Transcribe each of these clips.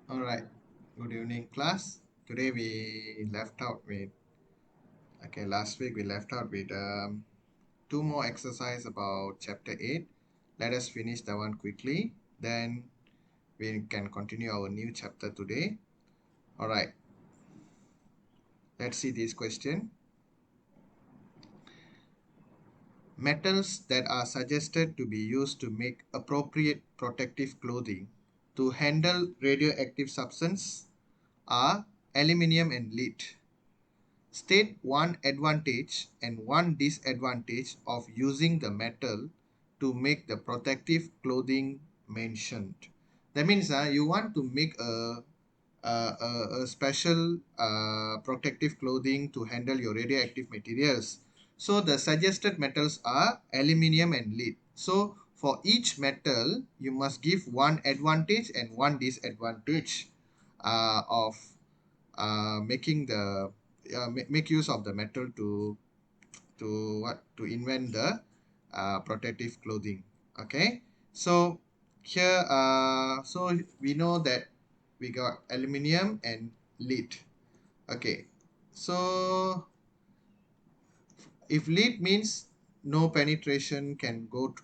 All right. Good evening, class. Today we left out with, last week we left out with two more exercise about chapter 8. Let us finish that one quickly. Then we can continue our new chapter today. All right. Let's see this question. Metals that are suggested to be used to make appropriate protective clothing to handle radioactive substance are aluminium and lead. State one advantage and one disadvantage of using the metal to make the protective clothing mentioned. That means you want to make a special protective clothing to handle your radioactive materials. So the suggested metals are aluminium and lead. So for each metal, you must give one advantage and one disadvantage of making the make use of the metal to invent the protective clothing. Okay, so here so we know that we got aluminium and lead. Okay, so if lead means no penetration can go to,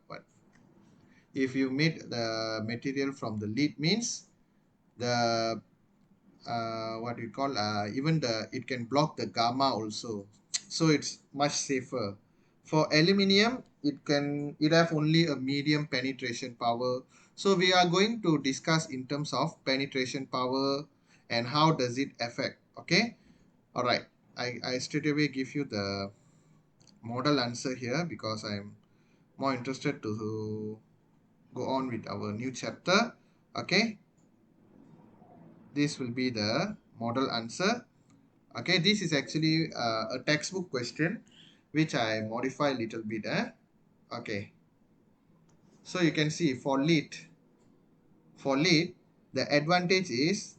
what if you made the material from the lead means the what we call even the it can block the gamma also, so it's much safer. For aluminium, it have only a medium penetration power, so we are going to discuss in terms of penetration power and how does it affect. Okay, all right. I straight away give you the model answer here because I'm more interested to go on with our new chapter. Okay, this will be the model answer. Okay, this is actually a textbook question which I modify a little bit. Okay, so you can see for lead, the advantage is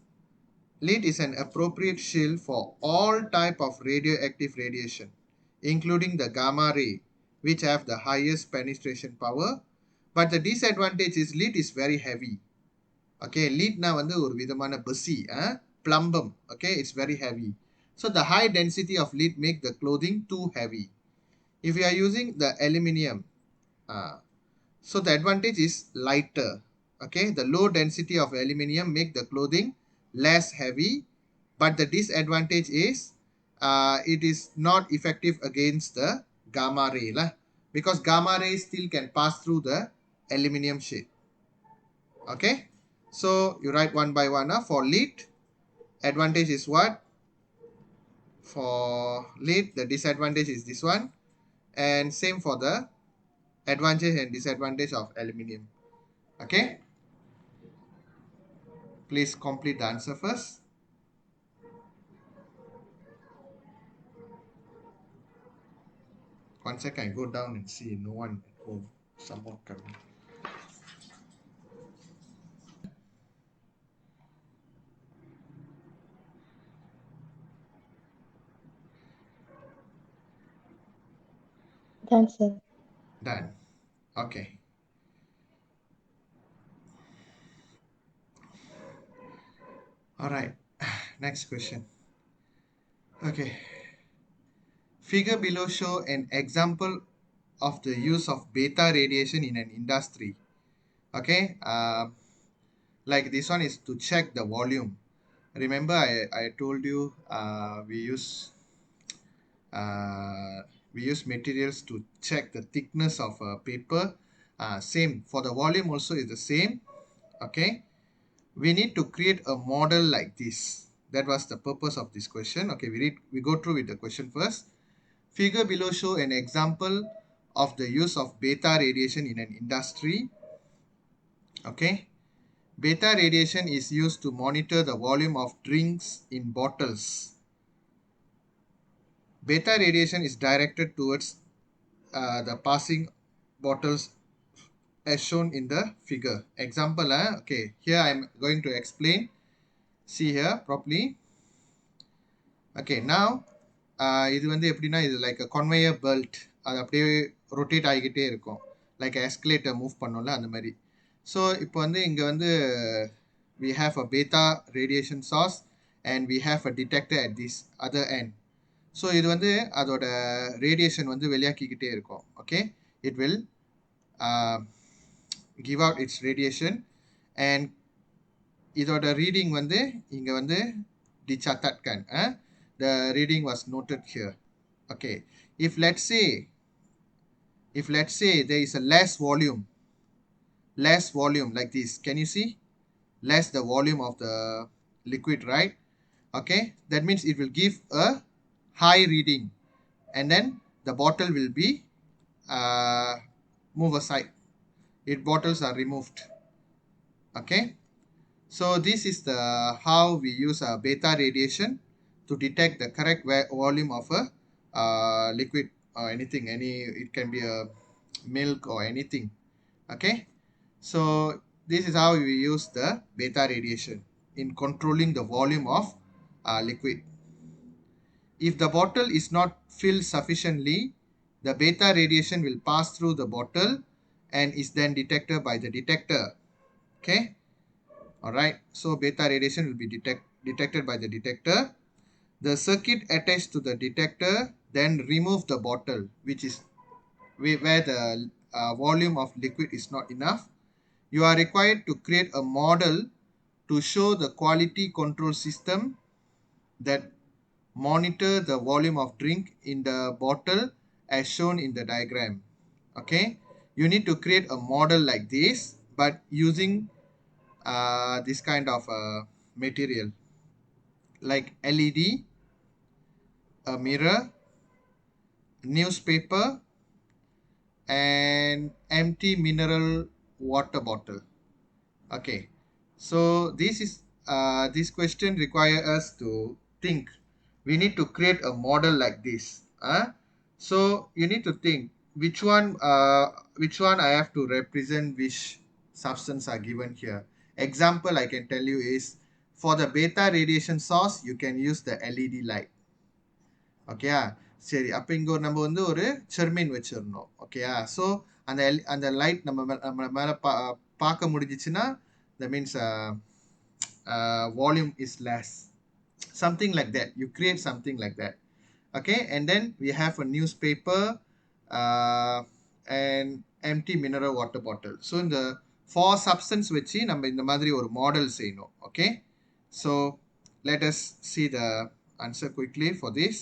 lead is an appropriate shield for all type of radioactive radiation, including the gamma ray, which have the highest penetration power. But the disadvantage is lead is very heavy. Okay, lead na வந்து ஒரு விதமான பசி, plumbum. Okay, it's very heavy. So the high density of lead make the clothing too heavy. If you are using the aluminium, uh, so the advantage is lighter. Okay, the low density of aluminium make the clothing less heavy, but the disadvantage is it is not effective against the gamma ray lah, because gamma ray still can pass through the aluminium sheet. Okay, so you write one by one. For lead, advantage is what? For lead, the disadvantage is this one, and same for the advantage and disadvantage of aluminium. Okay, please complete the answer first. One second, I go down and see no one at home. Someone coming. Done, sir. Done. Okay. All right. Next question. Okay. Figure below show an example of the use of beta radiation in an industry. Okay. Like this one is to check the volume. Remember, I told you uh, we use materials to check the thickness of a paper. Same for the volume also is the same. Okay, we need to create a model like this. That was the purpose of this question. Okay, we go through with the question first. Figure below show an example of the use of beta radiation in an industry. Okay, beta radiation is used to monitor the volume of drinks in bottles. Beta radiation is directed towards the passing bottles as shown in the figure. Example, okay, here I'm going to explain. See here properly. Okay, now இது வந்து எப்படின்னா இது like conveyor belt, அது அப்படியே rotate ஆகிக்கிட்டே இருக்கும், like escalator move பண்ணோம்ல அந்த மாதிரி. So இப்போ வந்து இங்க வந்து we have a beta radiation source and we have a detector at this other end. So இது வந்து அதோட ரேடியேஷன் வந்து வெளியாக்கிக்கிட்டே இருக்கும். Okay, it will uh, give out its radiation and இதோட ரீடிங் வந்து இங்க வந்து dicatatkan. The reading was noted here. Okay, if let's say there is a less volume like this, can you see less the volume of the liquid, right? Okay, that means it will give a high reading and then the bottle will be uh, move aside. It bottles are removed. Okay, so this is the how we use beta radiation to detect the correct volume of a liquid or anything. It can be a milk or anything. Okay, so this is how we use the beta radiation in controlling the volume of liquid. If the bottle is not filled sufficiently, the beta radiation will pass through the bottle and is then detected by the detector. Okay, all right. So beta radiation will be detected by the detector. The circuit attached to the detector then remove the bottle, which is where the volume of liquid is not enough. You are required to create a model to show the quality control system that monitor the volume of drink in the bottle as shown in the diagram. Okay, you need to create a model like this but using this kind of material like LED, a mirror, newspaper, and empty mineral water bottle. Okay, so this question require us to think. We need to create a model like this. So you need to think which one I have to represent which substance are given here. Example I can tell you is for the beta radiation source you can use the LED light. ஓகேயா சரி அப்போ இங்கே நம்ம வந்து ஒரு செர்மின் வச்சிடணும் ஓகேயா so அந்த லைட் நம்ம மேலே பார்க்க முடிஞ்சிச்சுன்னா that means volume is less, something like that. You create something like that. Okay, and then we have a newspaper uh, and empty mineral water bottle. So in the four substance வச்சு நம்ம இந்த மாதிரி ஒரு model செய்யணும். Okay, so let us see the answer quickly for this.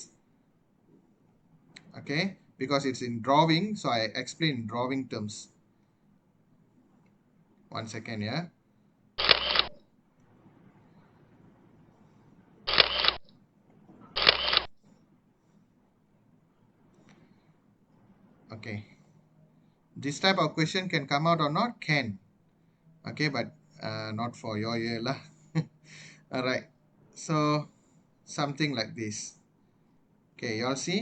Okay, because it's in drawing, so I explain in drawing terms. One second, yeah. Okay, this type of question can come out or not, can. Okay, but not for your year lah. All right, so something like this. Okay, y'all see.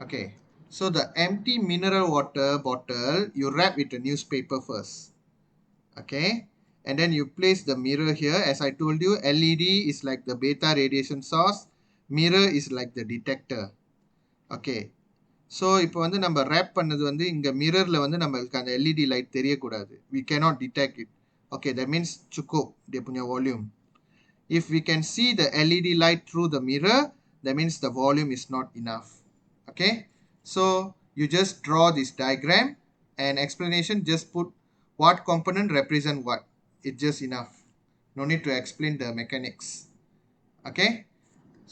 Okay, so the empty mineral water bottle you wrap with a newspaper first. Okay, and then you place the mirror here. As I told you, LED is like the beta radiation source, mirror is like the detector. Okay, so இப்போ வந்து நம்ம rape பண்ணது வந்து இங்கே மிரரில் வந்து நம்மளுக்கு அந்த LED light தெரியக்கூடாது. We cannot detect it. Okay, that means cukup dia punya volume. If we can see the LED light through the mirror, that means the volume is not enough. Okay, so you just draw this diagram and explanation, just put what component represent what. It's just enough. No need to explain the mechanics. Okay,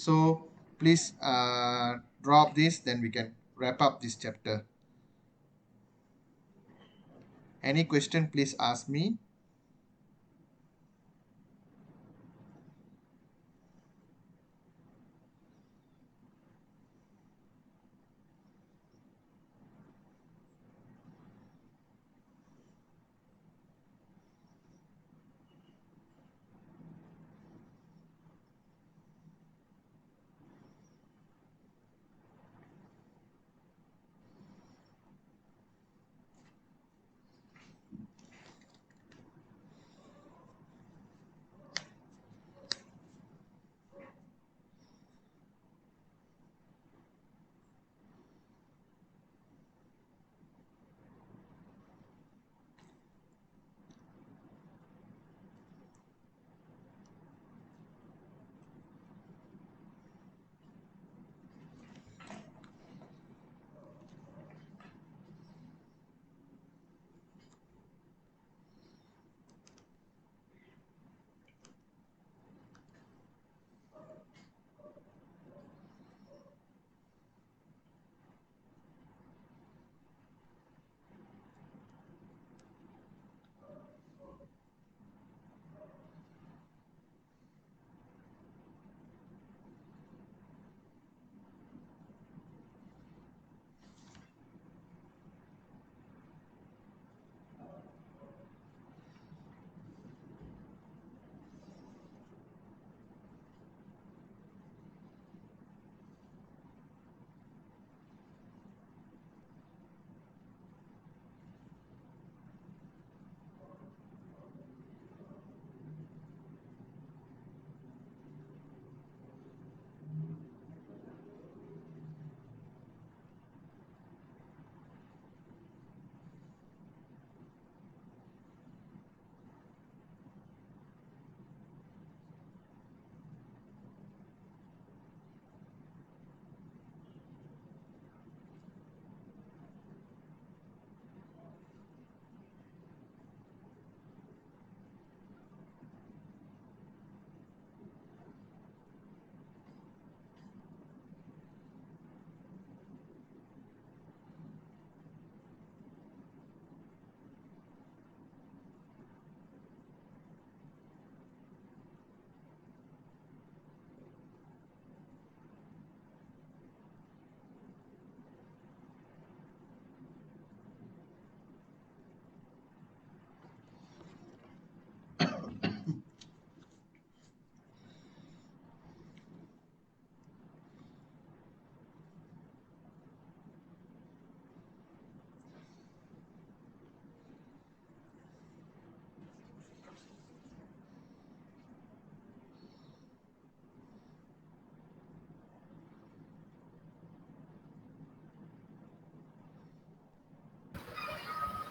so please drop this, then we can wrap up this chapter. Any question, please ask me.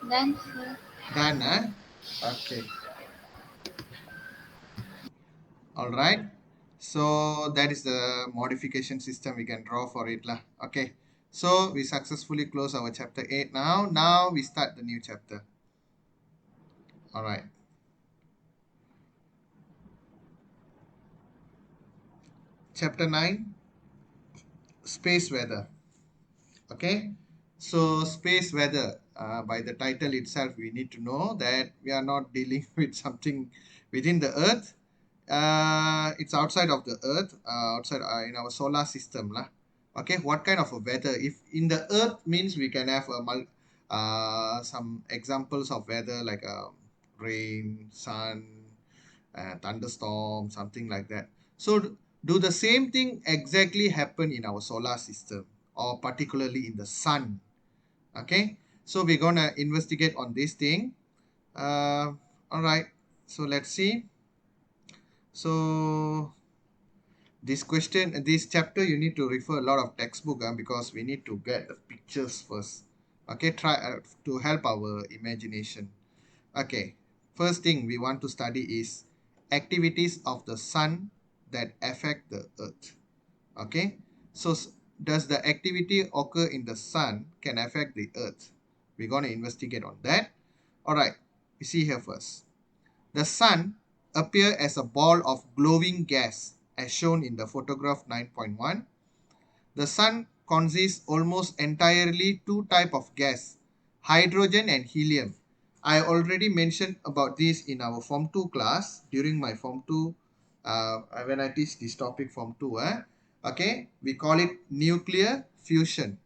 Done, sir. Done, huh? Okay. All right. So that is the modification system we can draw for it lah. Okay. So we successfully close our chapter 8 now. Now we start the new chapter. All right. Chapter 9, space weather. Okay. So space weather, by the title itself, we need to know that we are not dealing with something within the earth. It's outside of the earth, outside in our solar system lah. Okay, what kind of a weather? If in the earth means we can have some examples of weather like rain, sun, thunderstorm, something like that. So do the same thing exactly happen in our solar system or particularly in the sun? Okay, so we're gonna investigate on this thing. All right, so let's see. So this chapter, you need to refer a lot of textbook because we need to get the pictures first. Okay, try to help our imagination. Okay, first thing we want to study is activities of the sun that affect the earth. Okay, so does the activity occur in the sun can affect the earth? We're going to investigate on that. All right, we see here first. The sun appears as a ball of glowing gas as shown in the photograph 9.1. The sun consists almost entirely two type of gas, hydrogen and helium. I already mentioned about this in our Form 2 class during my Form 2 when I teach this topic Form 2. Okay, we call it nuclear fusion.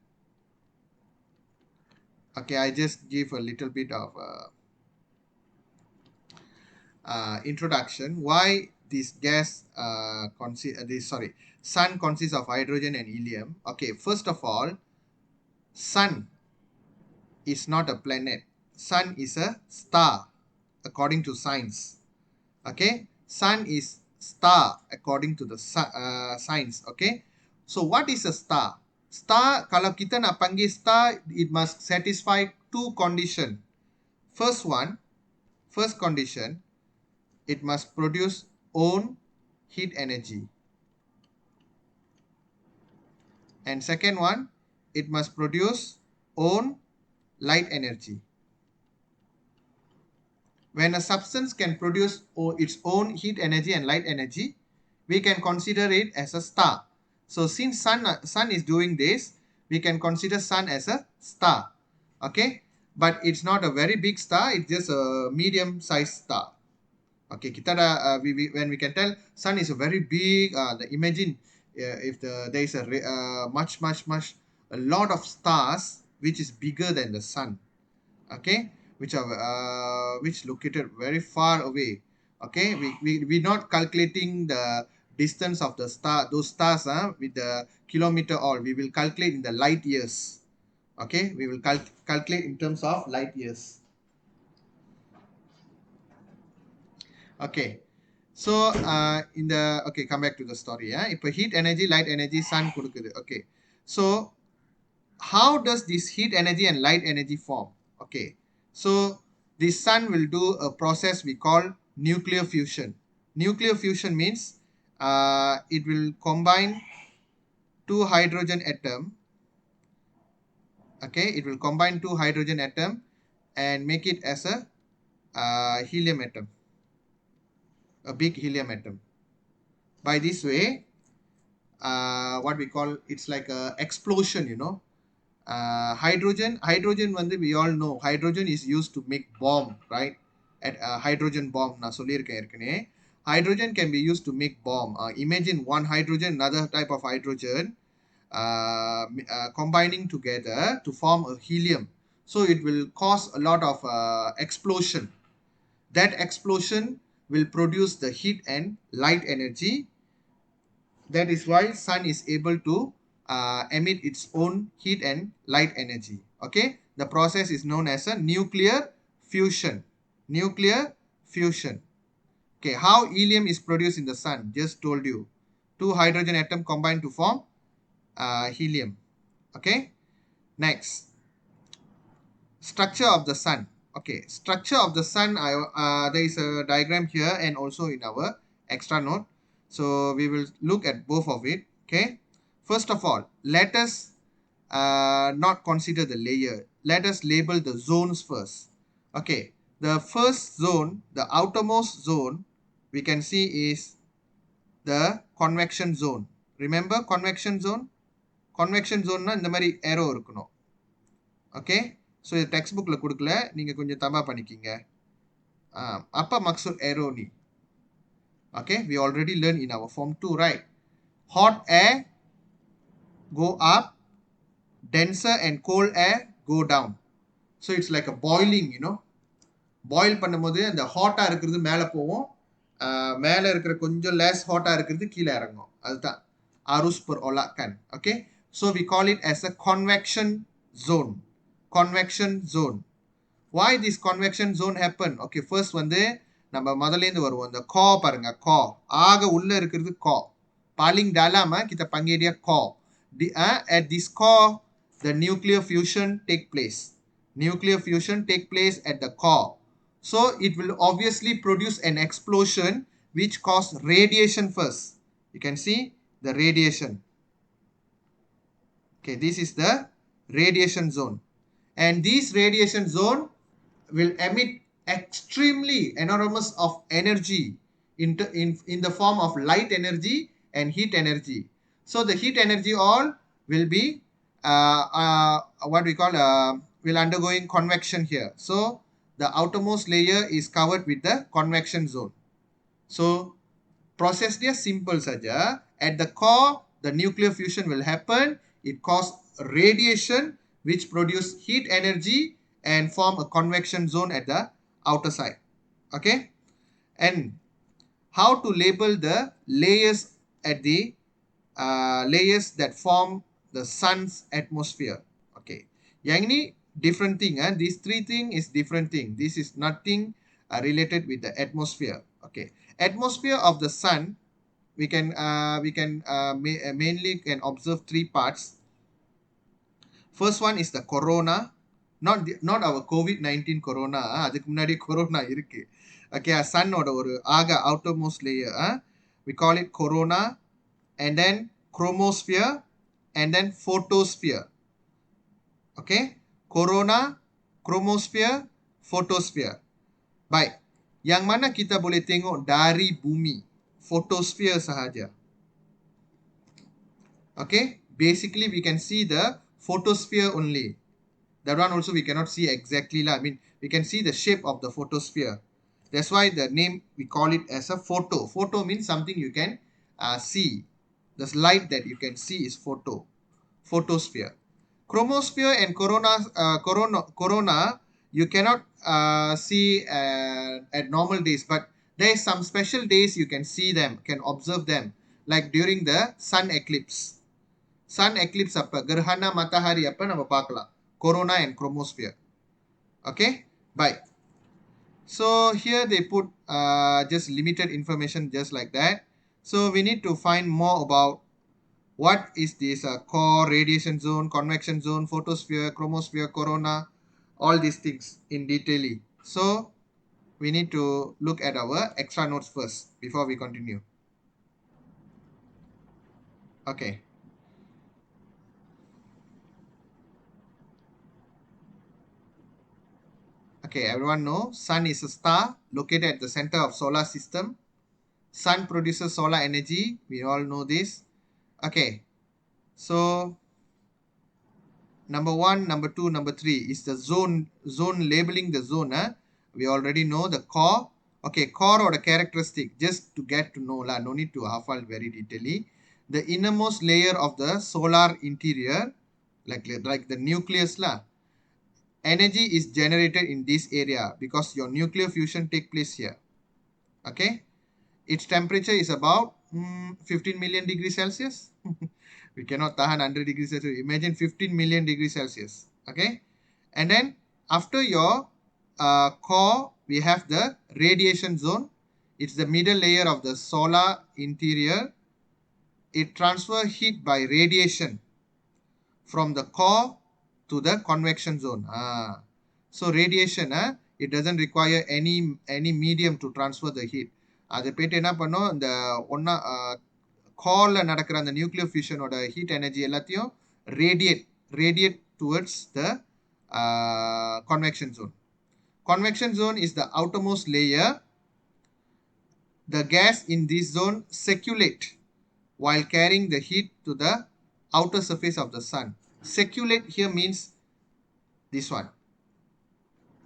Okay, I just give a little bit of introduction. Why this gas sun consists of hydrogen and helium. Okay, first of all, sun is not a planet. Sun is a star according to science. Okay, sun is star according to the science. Okay, so what is a star? Star, kalau kita nak panggil star, it must satisfy two condition. First one, first condition, it must produce own heat energy. And second one, it must produce own light energy. When a substance can produce its own heat energy and light energy, we can consider it as a star. So since sun is doing this, we can consider sun as a star. Okay, but it's not a very big star, it's just a medium sized star. Okay, kita dah, when we can tell sun is a very big, imagine if there is a much a lot of stars which is bigger than the sun. Okay, which located very far away. Okay, we not calculating the distance of the star, those stars with the kilometer, or we will calculate in the light years. Okay, we will calculate in terms of light years. Okay, so okay, come back to the story. If heat energy, light energy, sun கொடுக்குது. Okay, so how does this heat energy and light energy form? Okay, so the sun will do a process we call nuclear fusion. Nuclear fusion means it will combine two hydrogen atom. Okay, it will combine two hydrogen atom and make it as a helium atom, a big helium atom. By this way, what we call, it's like a explosion, hydrogen வந்து we all know hydrogen is used to make bomb, right? At hydrogen bomb நான் சொல்லியிருக்கேன் ஏற்கனவே. Hydrogen can be used to make bomb. Imagine one hydrogen, another type of hydrogen combining together to form a helium, so it will cause a lot of explosion. That explosion will produce the heat and light energy. That is why sun is able to emit its own heat and light energy. Okay, the process is known as a nuclear fusion. Nuclear fusion. Okay, how helium is produced in the sun? Just told you, two hydrogen atom combine to form helium. Okay, next, structure of the sun. Okay, structure of the sun. There is a diagram here and also in our extra note. So we will look at both of it. Okay. First of all, let us not consider the layer. Let us label the zones first. Okay. The first zone, the outermost zone, we can see is the convection zone. Remember convection zone? Convection zone na இந்த மாதிரி arrow இருக்கணும். Okay. So இது textbookல கொடுக்கல, நீங்க கொஞ்சம் தப்பா பண்ணிக்கீங்க. Apa maksud arrow ni? Okay, we already learned in our form 2, right? Hot air go up, denser and cold air go down. So it's like a boiling, you know. Boil பண்ணும்போது அந்த ஹாட்டா இருக்கிறது மேல போகும், மேல இருக்கிற கொஞ்சம் less ஹாட்டா இருக்கிறது கீழ இறங்கும். அதுதான் arus perolakan. Okay, so we call it as a convection zone. Convection zone. Why this convection zone happen? Okay, first வந்து நம்ம முதல்ல இருந்து வருவோம். இந்த கோ பாருங்க, கோ ஆக உள்ள இருக்கிறது கோ. Paling dalam kita panggil dia core. At this core, the nuclear fusion take place. Nuclear fusion take place at the core. So it will obviously produce an explosion which cause radiation first. You can see the radiation. Okay, this is the radiation zone. And this radiation zone will emit extremely enormous of energy in the form of light energy and heat energy. So the heat energy all will be what we call will undergoing convection here. So the outermost layer is covered with the convection zone. So process dia simple saja. At the core, the nuclear fusion will happen. It causes radiation which produce heat energy and form a convection zone at the outer side. Okay, and how to label the layers at the layers that form the sun's atmosphere. Okay, yang ni different thing. These three thing is different thing. This is nothing related with the atmosphere. Okay, atmosphere of the sun, we can mainly can observe three parts. First one is the corona, not our COVID-19 corona. அதுக்கு முன்னாடி corona இருக்கு. Okay, sun ஓட ஒரு outermost layer. We call it corona, and then chromosphere, and then photosphere. Okay, corona, chromosphere, photosphere. Baik, yang mana kita boleh tengok dari bumi? Photosphere sahaja. Okay, basically we can see the photosphere only. That one also we cannot see exactly lah. I mean, we can see the shape of the photosphere. That's why the name we call it as a photo. Photo means something you can see. The light that you can see is photosphere. Chromosphere and corona you cannot see at normal days, but there is some special days you can see them, can observe them, like during the sun eclipse. Sun eclipse அப்ப கிரகண matahari அப்ப நம்ம பார்க்கலாம் corona and chromosphere. Okay, bye. So here they put just limited information just like that. So we need to find more about what is this core, radiation zone, convection zone, photosphere, chromosphere, corona, all these things in detail. So we need to look at our extra notes first before we continue. Okay. Okay, everyone know sun is a star located at the center of solar system. Sun produces solar energy. We all know this. Okay, so number 1, number 2, number 3 is the zone labeling the zone. We already know the core. Okay, core or the characteristic, just to get to know lah, no need to hafal very detailedly. The innermost layer of the solar interior, like the nucleus lah, energy is generated in this area because your nuclear fusion take place here. Okay, its temperature is about 15 million degrees Celsius. We cannot tahan 100 degrees Celsius. Imagine 15 million degrees Celsius. Okay, and then after your core, we have the radiation zone. It's the middle layer of the solar interior. It transfers heat by radiation from the core to the convection zone. So radiation, it doesn't require any medium to transfer the heat. அது போயிட்டு என்ன பண்ணும், இந்த ஒன்னா கால்ல நடக்கிற அந்த nuclear ஃபியூஷனோட heat energy எல்லாத்தையும் radiate towards the convection zone. Convection zone is the outermost layer. The gas in this zone circulate while carrying the heat to the outer surface of the sun. Circulate here means this one.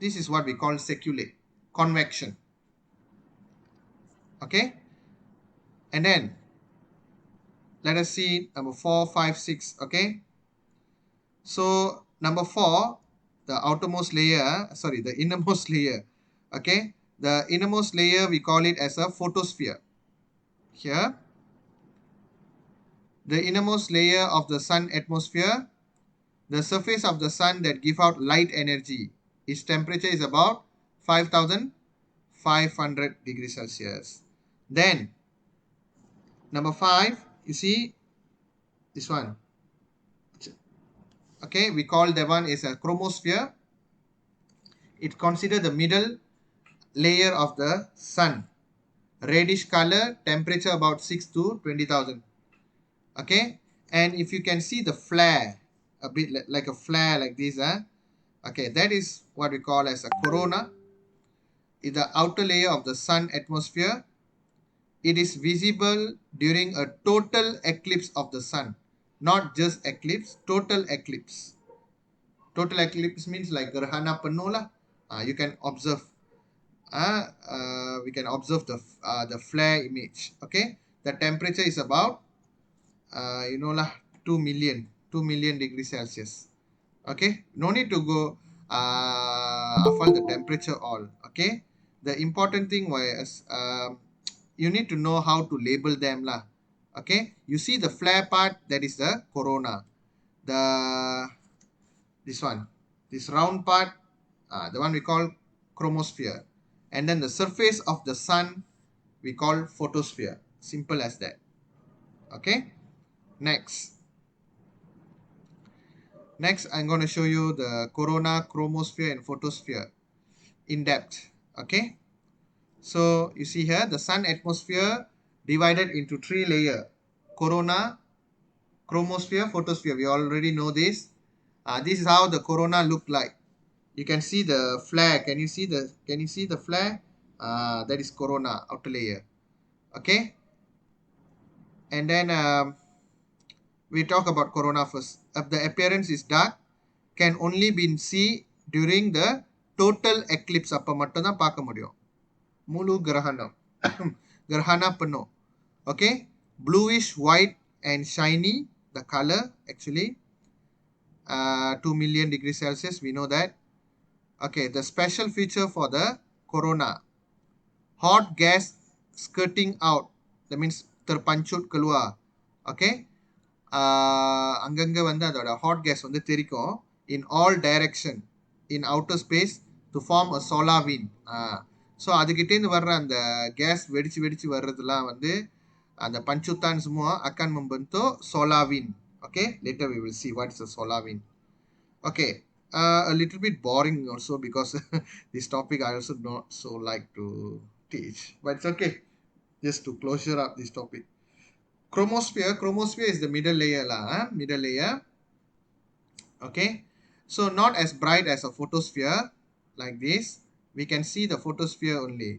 This is what we call circulate, convection. Okay, and then let us see number 4, 5, 6. Okay, so number 4, the outermost layer, sorry, the innermost layer. Okay, the innermost layer we call it as a photosphere. Here, the innermost layer of the sun atmosphere, the surface of the sun that give out light energy, its temperature is about 5500 degrees Celsius. Then number 5, you see this one. Okay, we call that one is a chromosphere. It consider the middle layer of the sun, reddish color, temperature about 6 to 20,000. Okay, and if you can see the flare, a bit like a flare like this, okay, that is what we call as a corona. In the outer layer of the sun atmosphere, it is visible during a total eclipse of the sun, not just eclipse, total eclipse. Total eclipse means like gerhana penuh lah. You can observe. We can observe the flare image. Okay, the temperature is about 2 million degrees Celsius. Okay, no need to go affect the temperature all. Okay, the important thing was you need to know how to label them lah. Okay, you see the flare part, that is the corona. This one, this round part, the one we call chromosphere, and then the surface of the sun we call photosphere. Simple as that. Okay, next I'm going to show you the corona, chromosphere and photosphere in depth. Okay, so you see here the sun atmosphere divided into 3 layers: corona, chromosphere, photosphere. We already know this. This is how the corona look like. You can see the flare. Can you see the flare? That is corona, outer layer. Okay, and then we talk about corona first. The appearance is dark, can only be seen during the total eclipse. அப்ப மட்டும் தான் பார்க்க முடியும். முழு கிரகணம், gerhana penuh. Okay, bluish white and shiny, the color actually. 2 million degrees Celsius, we know that. Okay, the special feature for the corona, hot gas skirting out, that means terpancut keluar. Okay, அங்கங்க வந்து அதோட hot gas வந்து தெரிக்கும் in all direction in outer space to form a solar wind. So அதுக்கிட்டேருந்து வர்ற அந்த case வெடிச்சு வர்றதுலாம் வந்து அந்த பஞ்சுத்தான் semua akan membentuk solar wind. Okay, later we will see what is a solar wind. Okay, a little bit boring also because this topic I also not so like to teach, but it's okay, just to closure up this topic. Chromosphere is the middle layer lah, middle layer. Okay, so not as bright as a photosphere like this. We can see the photosphere only.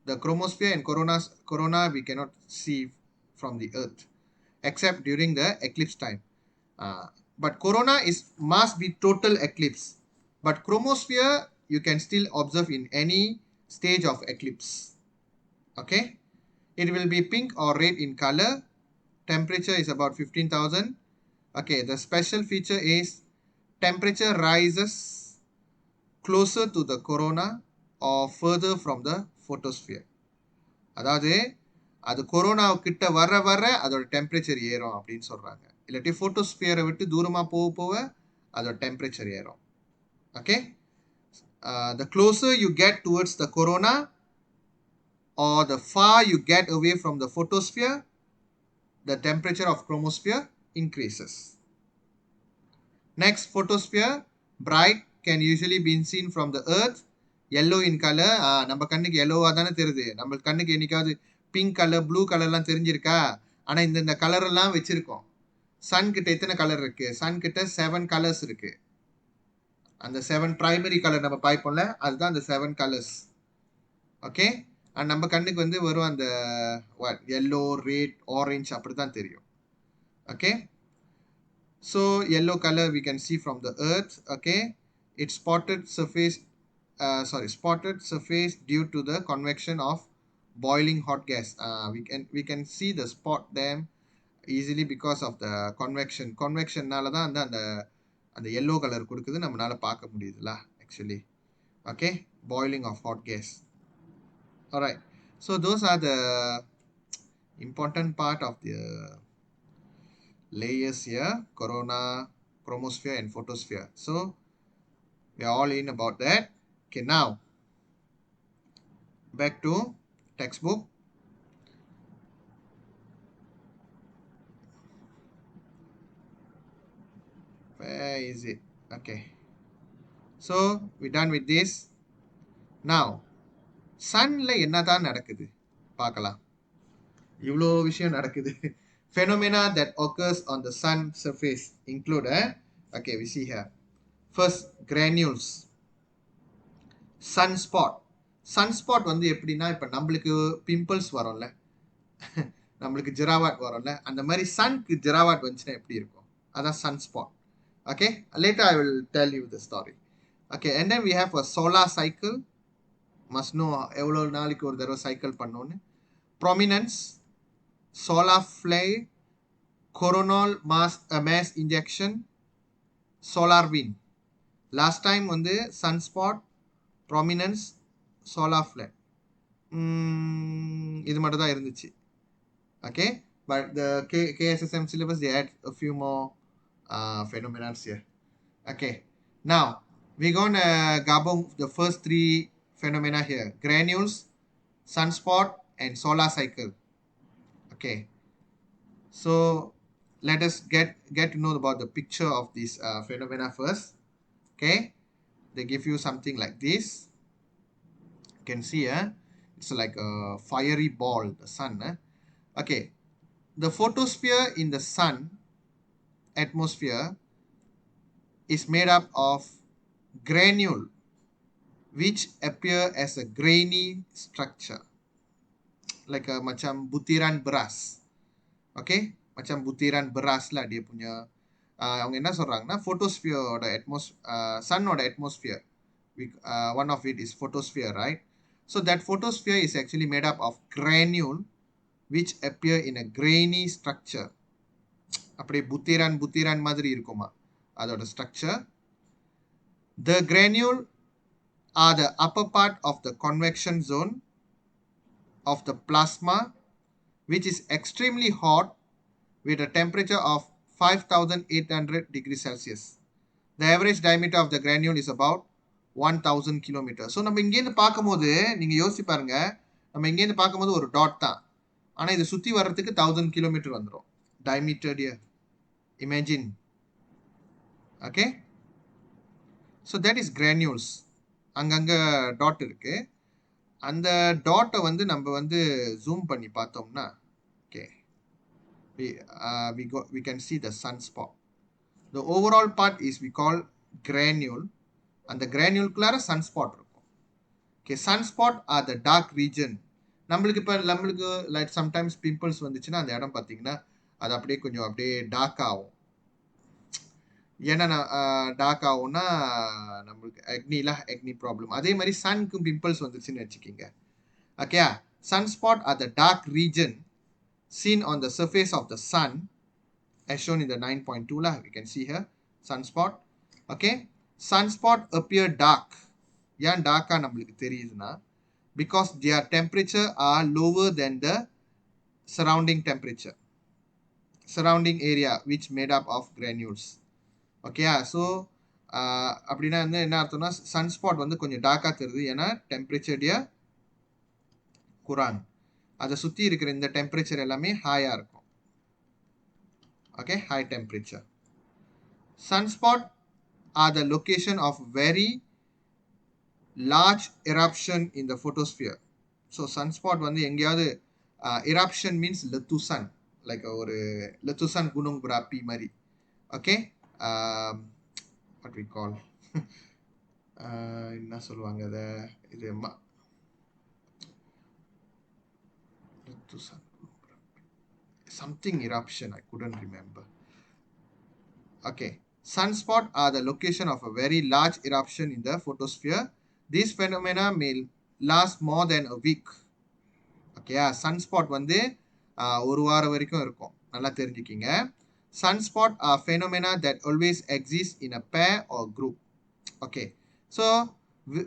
The chromosphere and corona we cannot see from the earth except during the eclipse time. But corona must be total eclipse, but chromosphere you can still observe in any stage of eclipse. Okay, it will be pink or red in color. Temperature is about 15,000. Okay, the special feature is temperature rises closer to the corona or further from the photosphere. அதாவது அது corona கிட்ட வர அதோட temperature ஏறும் அப்படின்னு சொல்றாங்க. இல்லாட்டி ஃபோட்டோஸ்பியரை விட்டு தூரமா போக அதோட டெம்பரேச்சர் ஏறும். Okay, the closer you get towards the corona or the far you get away from the photosphere, the temperature of chromosphere increases. Next, photosphere, bright, can usually be seen from the earth yellow in color. நம்ம கண்ணுக்கு yellow-ஆ தானே தெரியுது. நம்ம கண்ணுக்கு என்னைக்காவது pink color, blue colorலாம் தெரிஞ்சிருக்கா? ஆனா இந்த colour எல்லாம் வச்சிருக்கோம். சன் கிட்ட எத்தனை கலர் இருக்கு? சன் கிட்ட 7 கலர்ஸ் இருக்கு. அந்த 7 பிரைமரி கலர் நம்ம பார்ப்போம்ல, அதுதான் அந்த 7 கலர்ஸ். ஓகே, நம்ம கண்ணுக்கு வந்து வெறும் அந்த yellow, red, orange அப்படிதான் தெரியும். Okay, so yellow color we can see from the earth. Okay, it's spotted surface due to the convection of boiling hot gas. We can see the spot them easily because of the convectionனால தான் அந்த yellow color கொடுக்குது, நம்மளால பார்க்க முடியுதுல actually. Okay, boiling of hot gas. All right, so those are the important part of the layers here: corona, chromosphere and photosphere. So we are all in about that. Okay, now back to textbook. Where is it? Okay, so we done with this. Now sunல என்னதான் நடக்குது பார்க்கலாம். இவ்வளோ விஷயம் நடக்குது. Phenomena that occurs on the sun surface include okay, we see here. First, granules. Sunspot வந்து எப்படின்னா, இப்ப நம்மளுக்கு பிம்பிள்ஸ் வரும்ல, நம்மளுக்கு ஜெராவாட் வரும்ல, அந்த மாதிரி சன்க்கு ஜெராவாட் வந்துச்சுன்னா எப்படி இருக்கும், அதான் sunspot. Okay, later I will tell you the story. Okay, and then we have a solar cycle. Must know எவ்வளவு நாளைக்கு ஒரு தடவை சைக்கிள் பண்ணோன்னு. Prominence, solar flare, coronal mass injection, solar wind. Last time வந்து sunspot, prominence, solar flare. இது மட்டும் தான் இருந்துச்சு. Okay, but the KSSM syllabus they add a few more phenomena here. Okay, now we're gonna gabung the first 3 phenomena here: granules, sunspot and solar cycle. Okay, so let us get to know about the picture of this phenomena first. Okay, they give you something like this. You can see it's like a fiery ball, the sun. Okay, the photosphere in the sun atmosphere is made up of granule which appear as a grainy structure, like a macam butiran beras. Okay, macam butiran beras lah dia punya. அவங்க என்ன சொல்றாங்கன்னா, photosphere sun or atmosphere, one of it is photosphere, right? So that photosphere is actually made up of granule which appear in a grainy structure. அப்படியே butiran மாதிரி இருக்குமா அதோட structure. The granule are the upper part of the convection zone of the plasma, which is extremely hot with a temperature of 5800 degrees Celsius. The average diameter of the granule is about 1000 kilometers. So நம்ம இங்கேருந்து பார்க்கும்போது நீங்க யோசிச்சு பாருங்க, நம்ம இங்கேருந்து பார்க்கும்போது ஒரு டாட் தான், ஆனா இது சுத்தி வர்றதுக்கு 1000 கிலோமீட்டர் வந்துடும் diameter here. Imagine. Okay, so that is granules. அங்கங்க டாட் இருக்கு. அந்த டாட்டை வந்து நம்ம வந்து ஜூம் பண்ணி பார்த்தோம்னா, okay, we can see the sunspot. The overall part is we call granule, and the granuleக்குள்ளார sunspot இருக்கும். Okay, sunspot are the dark region. நம்மளுக்கு like sometimes pimples வந்துச்சுன்னா அந்த இடம் பார்த்தீங்கன்னா அது அப்படியே கொஞ்சம் அப்படியே டார்க் ஆகும். ஏன்னா டார்க் ஆகும்னா நம்மளுக்கு அக்னி ப்ராப்ளம். அதே மாதிரி சன்க்கு பிம்பிள்ஸ் வந்துச்சுன்னு வச்சுக்கிங்க. Okay, sunspot are the dark region seen on the surface of the sun as shown in the 9.2 lah. We can see here sunspot. Okay, sunspot appear dark. ஏன் டார்க்கா நம்மளுக்கு தெரியுதுன்னா, because their temperature are lower than the surrounding area which made up of granules. ஓகேயா, so அப்படின்னா வந்து என்ன அர்த்தம்னா, sunspot வந்து கொஞ்சம் டார்க்காக தெரியுது, ஏன்னா டெம்பரேச்சர் குரான், அதை சுற்றி இருக்கிற இந்த டெம்பரேச்சர் எல்லாமே ஹாயாக இருக்கும். Okay, high temperature. Sunspot are the location of very large eruption in the photosphere. So sunspot வந்து எங்கேயாவது eruption means letusan, like ஒரு letusan gunung berapi மாதிரி. Okay, what we call என்ன சொல்லுவாங்க அத, இது letusan something eruption, I couldn't remember. Okay, sunspot are the location of a very large eruption in the photosphere. These phenomena may last more than a week. Okay, sunspot வந்து ஒரு வாரம் வரைக்கும் இருக்கும், நல்லா தெரிஞ்சுக்கிங்க. Sunspot are phenomena that always exist in a pair or group. Okay, so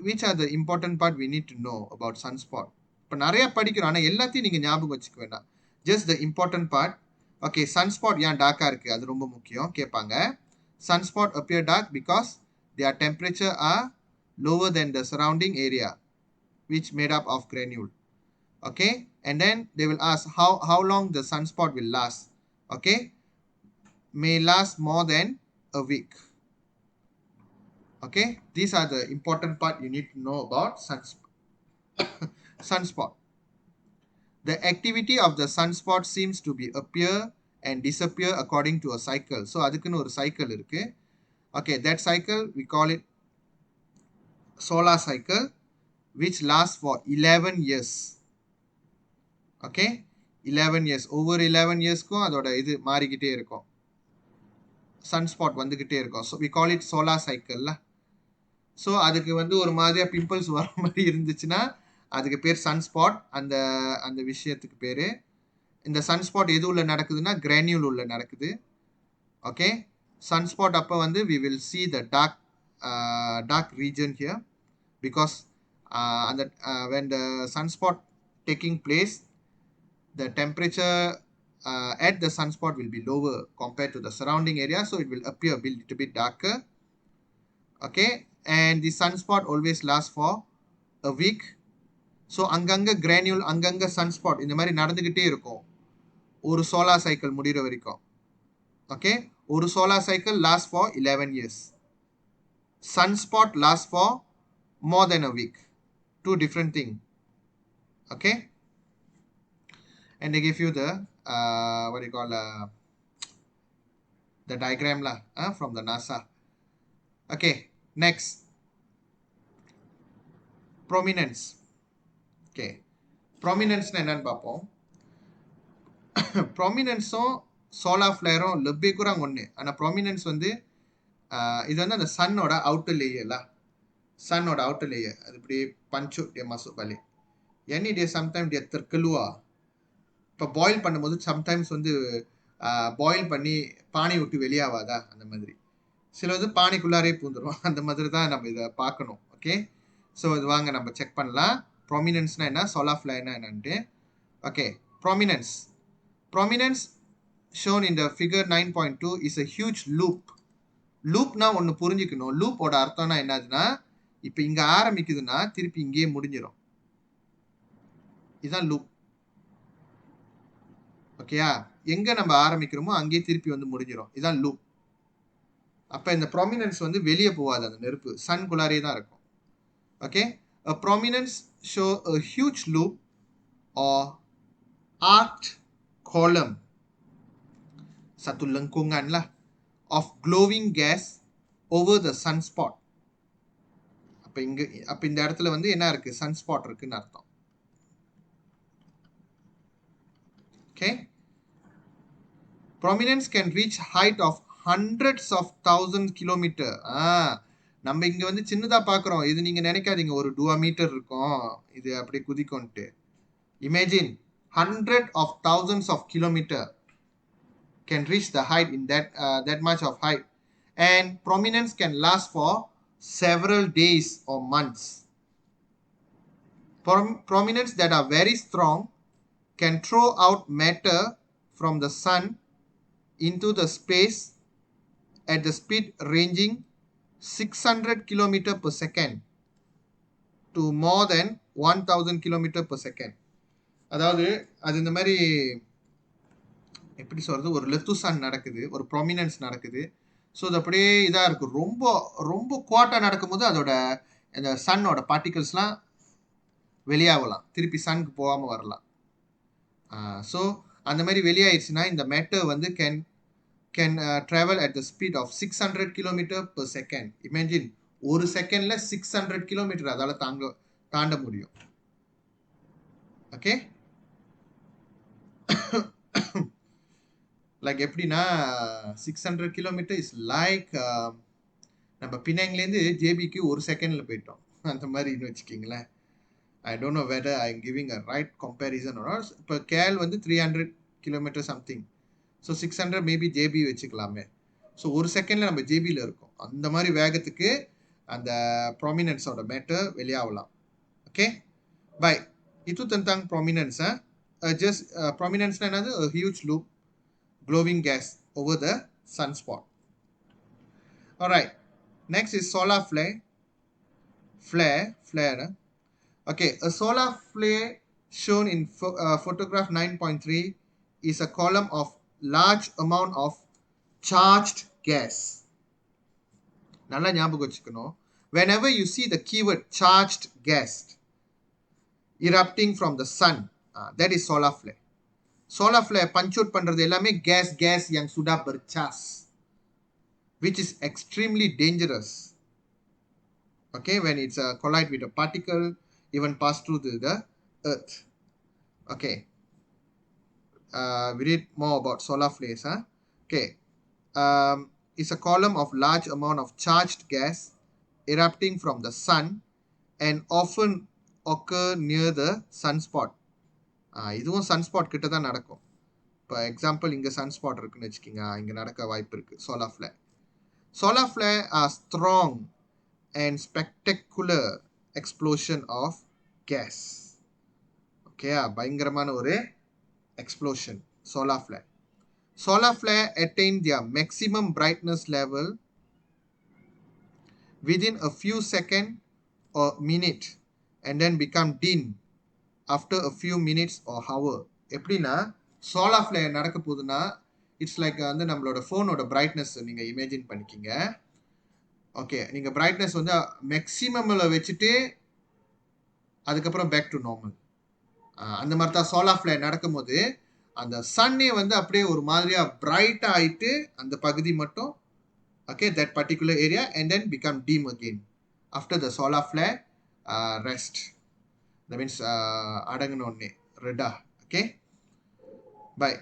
which are the important part we need to know about sunspot? இப்போ நிறைய படிக்கிறோம், ஆனால் எல்லாத்தையும் நீங்கள் ஞாபகம் வச்சுக்க வேண்டாம், just the important part. Okay, sunspot ஏன் டார்க்கா இருக்கு அது ரொம்ப முக்கியம் கேட்பாங்க. Sunspot appear dark because their temperature are lower than the surrounding area, which made up of granule. Okay, and then they will ask how long the sunspot will last. Okay, may last more than a week. Okay, these are the important part you need to know about sunspot. The activity of the sunspot seems to be appear and disappear according to a cycle. So அதுக்குன்னு ஒரு cycle இருக்கு. Okay, that cycle we call it solar cycle, which lasts for 11 years. Okay, 11 years, over 11 yearsக்கும் அதோட இது மாறிக்கிட்டே இருக்கும், sunspot வந்துகிட்டே இருக்கும். So we call it solar cycle. So அதுக்கு வந்து ஒரு மாதிரியா பிம்பிள்ஸ் வர மாதிரி இருந்துச்சுன்னா அதுக்கு பேர் சன்ஸ்பாட். அந்த அந்த விஷயத்துக்கு பேர். இந்த சன்ஸ்பாட் எது உள்ள நடக்குதுன்னா கிரானியூல் உள்ள நடக்குது. ஓகே, சன்ஸ்பாட் அப்போ வந்து we will see the dark region here because அந்த when the sunspot taking place, the temperature at the sunspot will be lower compared to the surrounding area, so it will appear a little bit darker. Okay, and the sunspot always lasts for a week. So அங்கங்க granule அங்கங்க sunspot இந்த மாதிரி நடந்துக்கிட்டே இருக்கும் ஒரு solar cycle முடிகிற வரைக்கும். Okay, ஒரு solar cycle last for 11 years. Sunspot lasts for more than a week. Two different things. Okay, and they give you the what do you call the diagram lah from the NASA. Okay, next, prominence. Okay, prominence என்னன்னு பார்ப்போம். ப்ராமினன்ஸும் solar ஃப்ளேரும் லெப்பே கூட ஒன்று. ஆனால் prominence வந்து இது வந்து அந்த சன்னோட outer லேயர்ல, சன்னோட outer layer அது இப்படி பஞ்சு dia masuk balik. yang ni dia sometimes dia terkeluar. இப்போ பாயில் பண்ணும்போது சம்டைம்ஸ் வந்து பாயில் பண்ணி பானை விட்டு வெளியாகாதா அந்த மாதிரி, சில வந்து பானைக்குள்ளாரே பூந்துடும், அந்த மாதிரி தான் நம்ம இதை பார்க்கணும். ஓகே, ஸோ இது வாங்க நம்ம செக் பண்ணலாம் ப்ராமினன்ஸ்னா என்ன, சோலார் ஃப்ளேர்னா என்னன்ட்டு. Okay, prominence. Prominence shown in the figure 9.2 is a huge loop. லூப்னா ஒன்று புரிஞ்சுக்கணும். லூப்போட அர்த்தம்னா என்னதுன்னா, இப்போ இங்கே ஆரம்பிக்குதுன்னா திருப்பி இங்கேயே முடிஞ்சிடும், இதுதான் லூப். ஓகேயா, எங்கே நம்ம ஆரம்பிக்கிறோமோ அங்கேயே திருப்பி வந்து முடிஞ்சிடும், இதுதான் லூப். அப்போ இந்த ப்ராமினன்ஸ் வந்து வெளியே போகாது, அந்த நெருப்பு சன்குள்ளாரே தான் இருக்கும். Okay, a prominence show a huge loop or arced column, satu lengkungan lah, of glowing gas over the sunspot. அப்ப இந்த இடத்துல வந்து என்ன இருக்கு, sunspot இருக்குன்னு அர்த்தம். Okay, prominence can reach height of hundreds of thousands kilometer. நம்ம இங்க வந்து சின்னதா பாக்குறோம், இது நீங்க நினைக்காதீங்க ஒரு 2 மீட்டர் இருக்கும் இது அப்படி குதிக்கும்ட்டு. Imagine hundred of thousands of kilometer can reach the height in that much of height, and prominence can last for several days or months. Prominence that are very strong can throw out matter from the sun into the space at the speed ranging 600 km per second to more than 1000 km per second. அதாவது அது இந்த மாதிரி எப்படி சொல்கிறது, ஒரு லெத்துசான் நடக்குது, ஒரு prominence நடக்குது. ஸோ அது அப்படியே இதாக இருக்குது, ரொம்ப ரொம்ப குவாட்டாக நடக்கும்போது அதோட இந்த சன்னோட பார்ட்டிகல்ஸ்லாம் வெளியாகலாம், திருப்பி சனுக்கு போகாமல் வரலாம். ஸோ அந்த மாதிரி வெளியாயிடுச்சுன்னா இந்த மேட்டர் வந்து can travel at the speed of 600 km per second. Imagine ஒரு செகண்ட்ல 600 கிலோமீட்டர் அதால தாண்ட முடியும். ஓகே, லைக் எப்படின்னா 600 கிலோமீட்டர் இஸ் லைக் நம்ம பினாங்லேருந்து ஜேபிக்கு ஒரு செகண்ட்ல போயிட்டோம், அந்த மாதிரின்னு வச்சுக்கிங்களேன். I don't know whether I'm giving a right comparison or not. இப்போ கேல் வந்து 300 கிலோமீட்டர் சம்திங், ஸோ 600 மேபி ஜேபி வச்சுக்கலாமே. ஸோ ஒரு செகண்டில் நம்ம ஜேபியில் இருக்கோம். அந்த மாதிரி வேகத்துக்கு அந்த ப்ராமினன்ஸோட மேட்டர் வெளியாகலாம். Okay bye, itu tentang prominence. Just prominence na another a huge loop glowing gas over the sunspot. All right, next is solar flare. Okay, a solar flare shown in photograph 9.3 is a column of large amount of charged gas. நல்லா ஞாபகம் வச்சுக்கணும், whenever you see the keyword charged gas erupting from the sun, that is solar flare. Solar flare punch out பண்றது எல்லாமே gas yang sudah bercas, which is extremely dangerous. Okay, when it's collide with a particle, even pass through the earth. Okay, we read more about solar flares. Okay, it's a column of large amount of charged gas erupting from the sun and often occur near the sunspot. இதுவும் sunspot கிட்ட தான் நடக்கும். இப்போ example இங்கே sunspot இருக்குன்னு வச்சுக்கிங்க, இங்கே நடக்க வாய்ப்பு இருக்குது solar Flair. Solar Flair are strong and spectacular explosion of gas. Okay, பயங்கரமான ஒரு explosion solar flare. Solar flare attain their maximum brightness level within a few seconds or minute and then become dim after a few minutes or hour. எப்படின்னா solar flare நடக்க போகுதுன்னா it's like வந்து நம்மளோட ஃபோனோட brightness நீங்கள் imagine பண்ணிக்கிங்க. Okay, நீங்கள் brightness வந்து மேக்ஸிமமில் வச்சுட்டு அதுக்கப்புறம் பேக் டு நார்மல். அந்த மாதிரி தான் சோலார் ஃப்ளேர் நடக்கும்போது அந்த சன்னே வந்து அப்படியே ஒரு மாதிரியாக பிரைட்டாக ஆகிட்டு அந்த பகுதி மட்டும், okay, that particular area and then become dim again after the solar flare rest. That means அடங்கினோடனே ரெட்டா. Okay bye.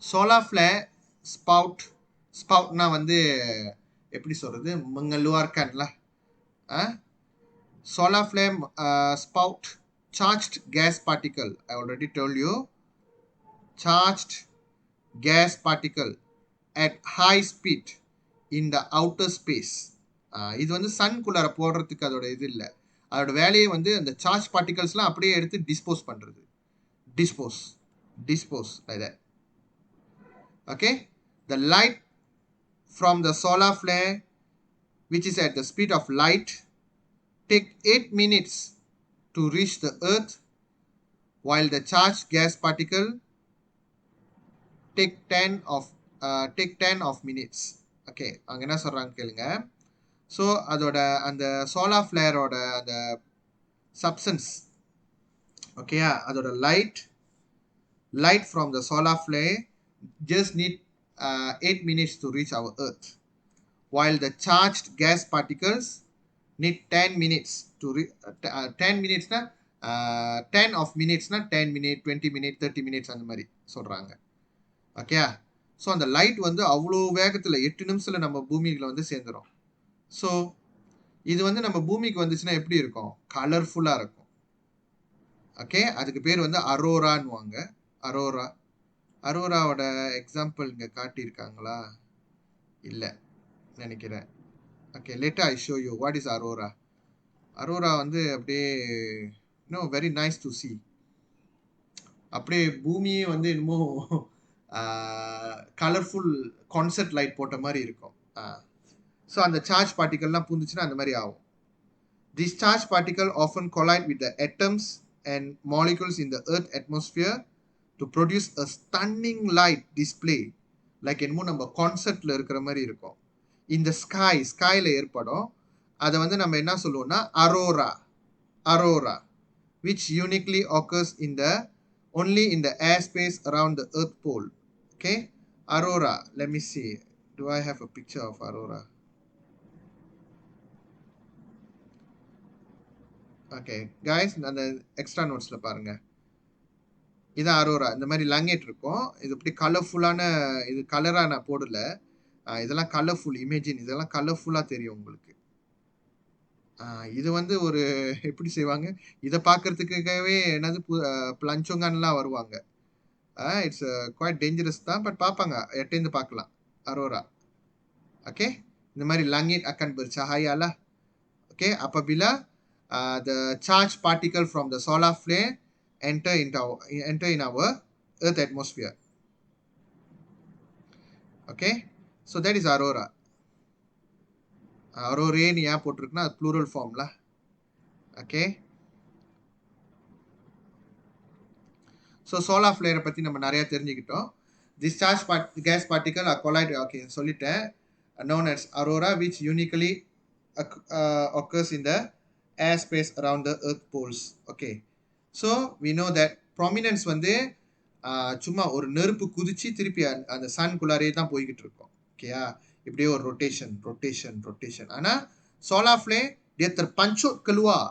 சோலார் ஃப்ளேர் ஸ்பவுட்னா வந்து எப்படி சொல்கிறது, mengeluarkanlah. Solar flare spout charged gas particle. I already told you, charged gas particle at high speed in the outer space. இது வந்து சன்குள்ளார போடுறதுக்கு அதோட இது இல்லை, அதோட வேலையை வந்து அந்த சார்ஜ் பார்ட்டிகல்ஸ்லாம் அப்படியே எடுத்து டிஸ்போஸ் பண்ணுறது. Dispose like that. Okay, the light from the solar flare, which is at the speed of light, take 8 minutes to reach the earth, while the charged gas particle take 10 of minutes. Okay, அங்க என்ன சொல்றாங்க கேளுங்க. So அதோட அந்த solar ஃப்ளேரோட அந்த substance, ஓகேயா, அதோட light from the solar Flair just need 8 minutes to reach our earth, while the charged gas particles need 10 minutes to 10 minutes na 10 of minutes na 10 minutes 20 minutes 30 minutes அந்த மாதிரி சொல்றாங்க. Okay, so அந்த light வந்து அவ்வளோ வேகத்தில் 8 நிமிஷத்தில் நம்ம பூமியில் வந்து சேர்ந்துடும். ஸோ இது வந்து நம்ம பூமிக்கு வந்துச்சுன்னா எப்படி இருக்கும், கலர்ஃபுல்லாக இருக்கும். ஓகே, அதுக்கு பேர் வந்து அரோரான்னுவாங்க. அரோராவோட எக்ஸாம்பிள் இங்கே காட்டியிருக்காங்களா, இல்லை நினைக்கிறேன். Okay, later I show you what is Arora வந்து அப்படியே இன்னும் வெரி நைஸ் டு சி. அப்படியே பூமியே வந்து இன்னமும் கலர்ஃபுல் கான்சர்ட் லைட் போட்ட மாதிரி இருக்கும். ஸோ அந்த சார்ஜ் பார்ட்டிகல்லாம் பூந்துச்சுன்னா அந்த மாதிரி ஆகும். These charged particles often collide with the atoms and molecules in the Earth atmosphere to produce a stunning light display, like என்னமோ நம்ம கான்சர்ட்ல இருக்கிற மாதிரி இருக்கும். இந்த ஸ்கைல ஏற்படும். அதை வந்து நம்ம என்ன சொல்லுவோம்னா aurora, which uniquely occurs only in the airspace around the earth pole. Okay, aurora, let me see, do I have a picture of aurora? Okay guys, அந்த எக்ஸ்ட்ரா நோட்ஸ்ல பாருங்க, இதான் அரோரா. இந்த மாதிரி லாங்கேட் இருக்கும். இது இப்படி கலர்ஃபுல்லான, இது கலரா நான் போடல, இதெல்லாம் கலர்ஃபுல் இமேஜின், இதெல்லாம் கலர்ஃபுல்லா தெரியும் உங்களுக்கு. இது வந்து ஒரு எப்படி செய்வாங்க, இதை பார்க்கறதுக்காகவே என்னது பிளஞ்சோங்கன்லாம் வருவாங்க. இட்ஸ் குவைட் டேஞ்சரஸ் தான், பட் பார்ப்பாங்க, எட்டேந்து பார்க்கலாம் அரோரா. ஓகே, இந்த மாதிரி langit akan bercahaya lah. Okay, apabila the charged particle from the solar flare enter in our earth atmosphere. Okay, so that is aurora. Aurora ni ya போட்டிருக்குன்னா அது plural form lah. Okay, so solar flare பத்தி நம்ம நிறைய தெரிஞ்சுக்கிட்டோம். This charged gas particle are collide, okay சொல்லிட்டேன், known as aurora, which uniquely occurs in the airspace around the earth poles. Okay, so we know that prominence வந்து சும்மா ஒரு நெருப்பு குதிச்சு திருப்பி அந்த சன்குள்ளாரே தான் போய்கிட்டு இருக்கும். ஓகேயா, இப்படியே ஒரு ரொட்டேஷன். ஆனா solar flare dia terpancut keluar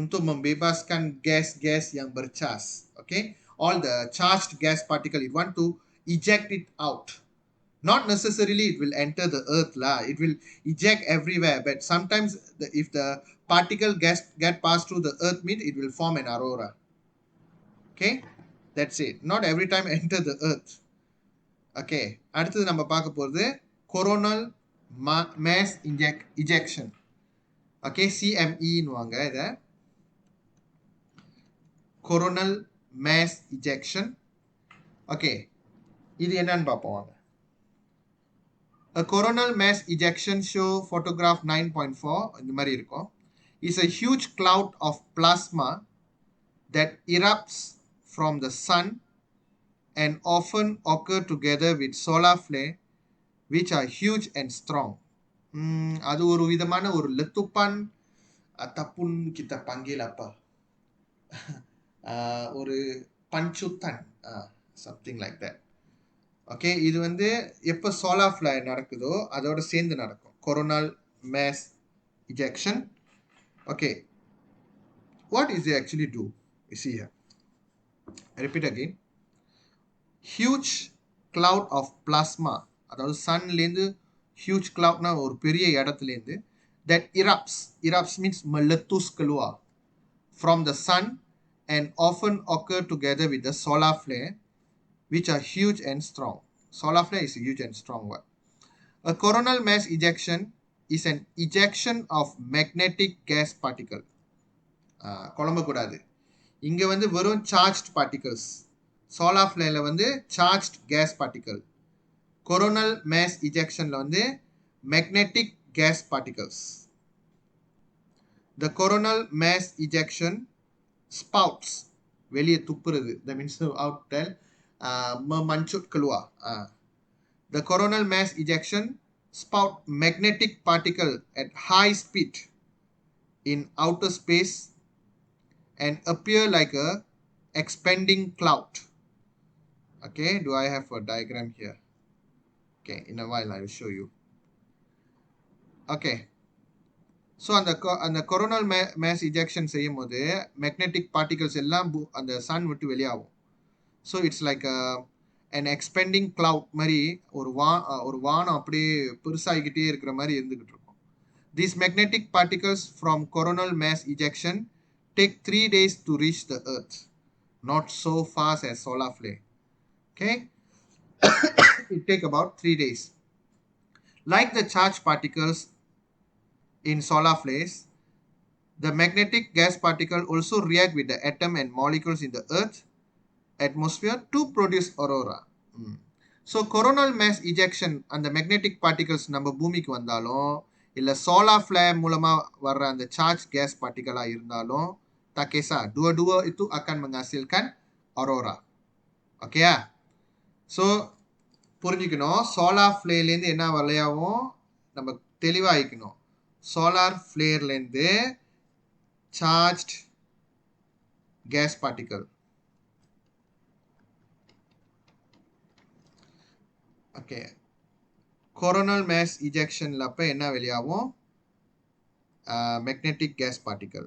untuk membebaskan gas-gas yang bercas. Okay, all the charged gas particle, it want to eject it out. Not necessarily it will enter the earth lah, it will eject everywhere, but sometimes if the particle get passed through the earth means it will form an aurora. Okay, that's it, not every time enter the earth. Okay, அடுத்தது நம்ம பார்க்க போறது coronal mass ejection. Okay, CME னுவாங்க இத, coronal mass ejection. Okay, இது என்னன்னு பார்ப்போம் வாங்க. A coronal mass ejection show photograph 9.4 இந்த மாதிரி இருக்கும். Is a huge cloud of plasma that erupts from the sun and often occur together with solar flare, which are huge and strong. அது ஒரு விதமான ஒரு letupan ataupun kita panggil apa, ஒரு பஞ்சுத்தன், something like that. Okay, இது வந்து எப்போ solar Flair நடக்குதோ அதோட சேர்ந்து நடக்கும் coronal mass ejection. Okay, what is it actually do? You see here, I repeat again, huge cloud of plasma, அதாவது சன்லேருந்து huge cloudனா ஒரு பெரிய இடத்துலேருந்து, that erupts means meletus keluar from the sun and often occur together with the solar flare, which are huge and strong. Solar flare is a huge and strong one. A coronal mass ejection is an ejection of magnetic gas particle. குழம்ப கூடாது, இங்க வந்து வெறும் charged particles. solar flare வந்து charged gas particle. coronal mass ejectionல வந்து magnetic gas particles. The coronal mass ejection spouts, வெளியே துப்புறது, that means out there, memancut keluar. The coronal mass ejection spout magnetic particle at high speed in outer space and appear like a expanding cloud. Okay, do I have a diagram here? Okay, in a while I will show you. Okay, so அந்த coronal mass ejection செய்யும் போது magnetic particles எல்லாம் அந்த sun விட்டு வெளியாகும். So it's like an expanding cloud மாதிரி, ஒரு வானம் அப்படியே பெருசாகிக்கிட்டே இருக்கிற மாதிரி இருந்துகிட்டு இருக்கும். These magnetic particles from coronal mass ejection take 3 days to reach the earth, not so fast as solar flare. Okay, it take about 3 days. Like the charged particles in solar flares, the magnetic gas particle also react with the atom and molecules in the earth atmosphere to produce aurora. So coronal mass ejection and the magnetic particles நம்ம பூமிக்கு வந்தாலும் இல்ல solar flare மூலமா வர்ற அந்த charged gas particle இருந்தாலும் tak kisah, dua-dua itu akan menghasilkan aurora. Okay ya, so புரிஞ்சுக்கணும், solar flare லேருந்து என்ன விளையாவும் நம்ம தெளிவாயிக்கணும். solar flareலேருந்து charged gas particle. Okay. Coronal mass ejection அப்ப என்ன வெளியாகும்? Magnetic gas particle.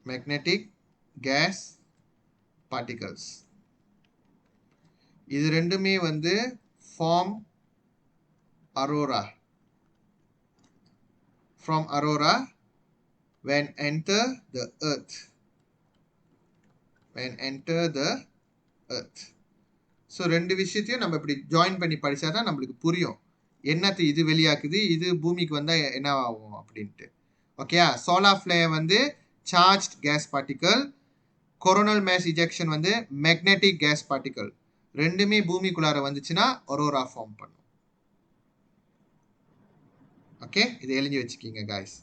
Magnetic gas particles. இது ரெண்டுமே வந்து form aurora. From aurora when enter the earth. When enter the earth. So ரெண்டு விஷயத்தையும் நம்ம இப்படி ஜாயின் பண்ணி படித்தா தான் நம்மளுக்கு புரியும் என்னத்து இது வெளியாக்குது இது பூமிக்கு வந்தால் என்ன ஆகும் அப்படின்ட்டு. ஓகேயா? சோலார் ஃப்ளேர் வந்து charged gas particle, coronal mass ejection வந்து மேக்னெட்டிக் கேஸ் பார்ட்டிக்கல். ரெண்டுமே பூமிக்குள்ளார வந்துச்சுன்னா ஒரோரா ஃபார்ம் பண்ணும். ஓகே, இதை எழுதி வச்சுக்கிங்க guys.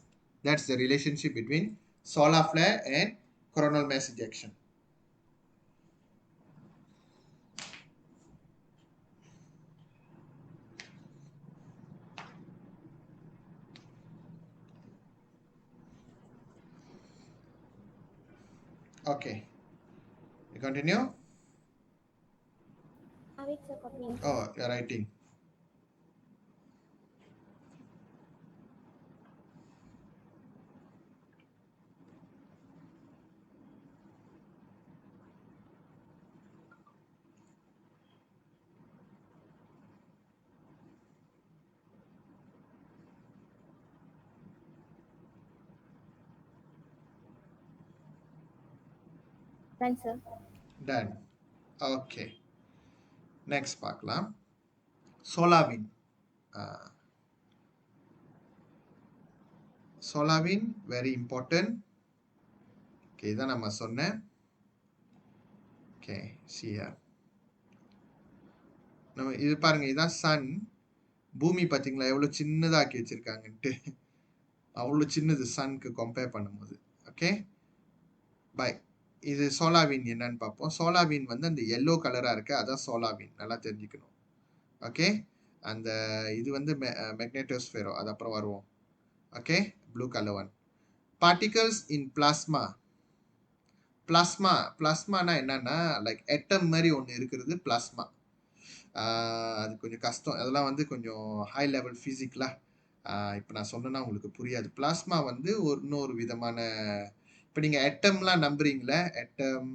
That's the relationship between solar flare and coronal mass ejection. Okay, you continue. Oh, you're writing. Done, sir. Done. Okay. Next பார்க்கலாம். Solar wind. Solar wind very important. Okay, இதான் நம்ம சொன்னேன். Okay, see here. நம்ம இது பாருங்க, இதான் Sun. பூமி பார்த்தீங்களா எவ்வளோ சின்னதாக்கி வச்சிருக்காங்கன்ட்டு. அவ்வளோ சின்னது சன்க்கு கம்பேர் பண்ணும்போது. Okay, bye. இது சோலாவின் என்னன்னு பார்ப்போம். சோலாவின் வந்து அந்த எல்லோ கலராக இருக்கு, அதான் சோலாவின். நல்லா தெரிஞ்சுக்கணும். ஓகே, அந்த இது வந்து மேக்னெட்டோஸ்பேரோ, அது அப்புறம் வருவோம். Okay, blue colour one. Particles in plasma. பிளாஸ்மானா என்னன்னா லைக் எட்டம் மாதிரி ஒன்று இருக்கிறது பிளாஸ்மா. அது கொஞ்சம் கஷ்டம், அதெல்லாம் வந்து கொஞ்சம் ஹை லெவல் ஃபிசிக்லாம். இப்போ நான் சொன்னேன்னா உங்களுக்கு புரியாது. பிளாஸ்மா வந்து இன்னொரு விதமான, இப்போ நீங்கள் எட்டம்லாம் நம்புறீங்களே, எட்டம்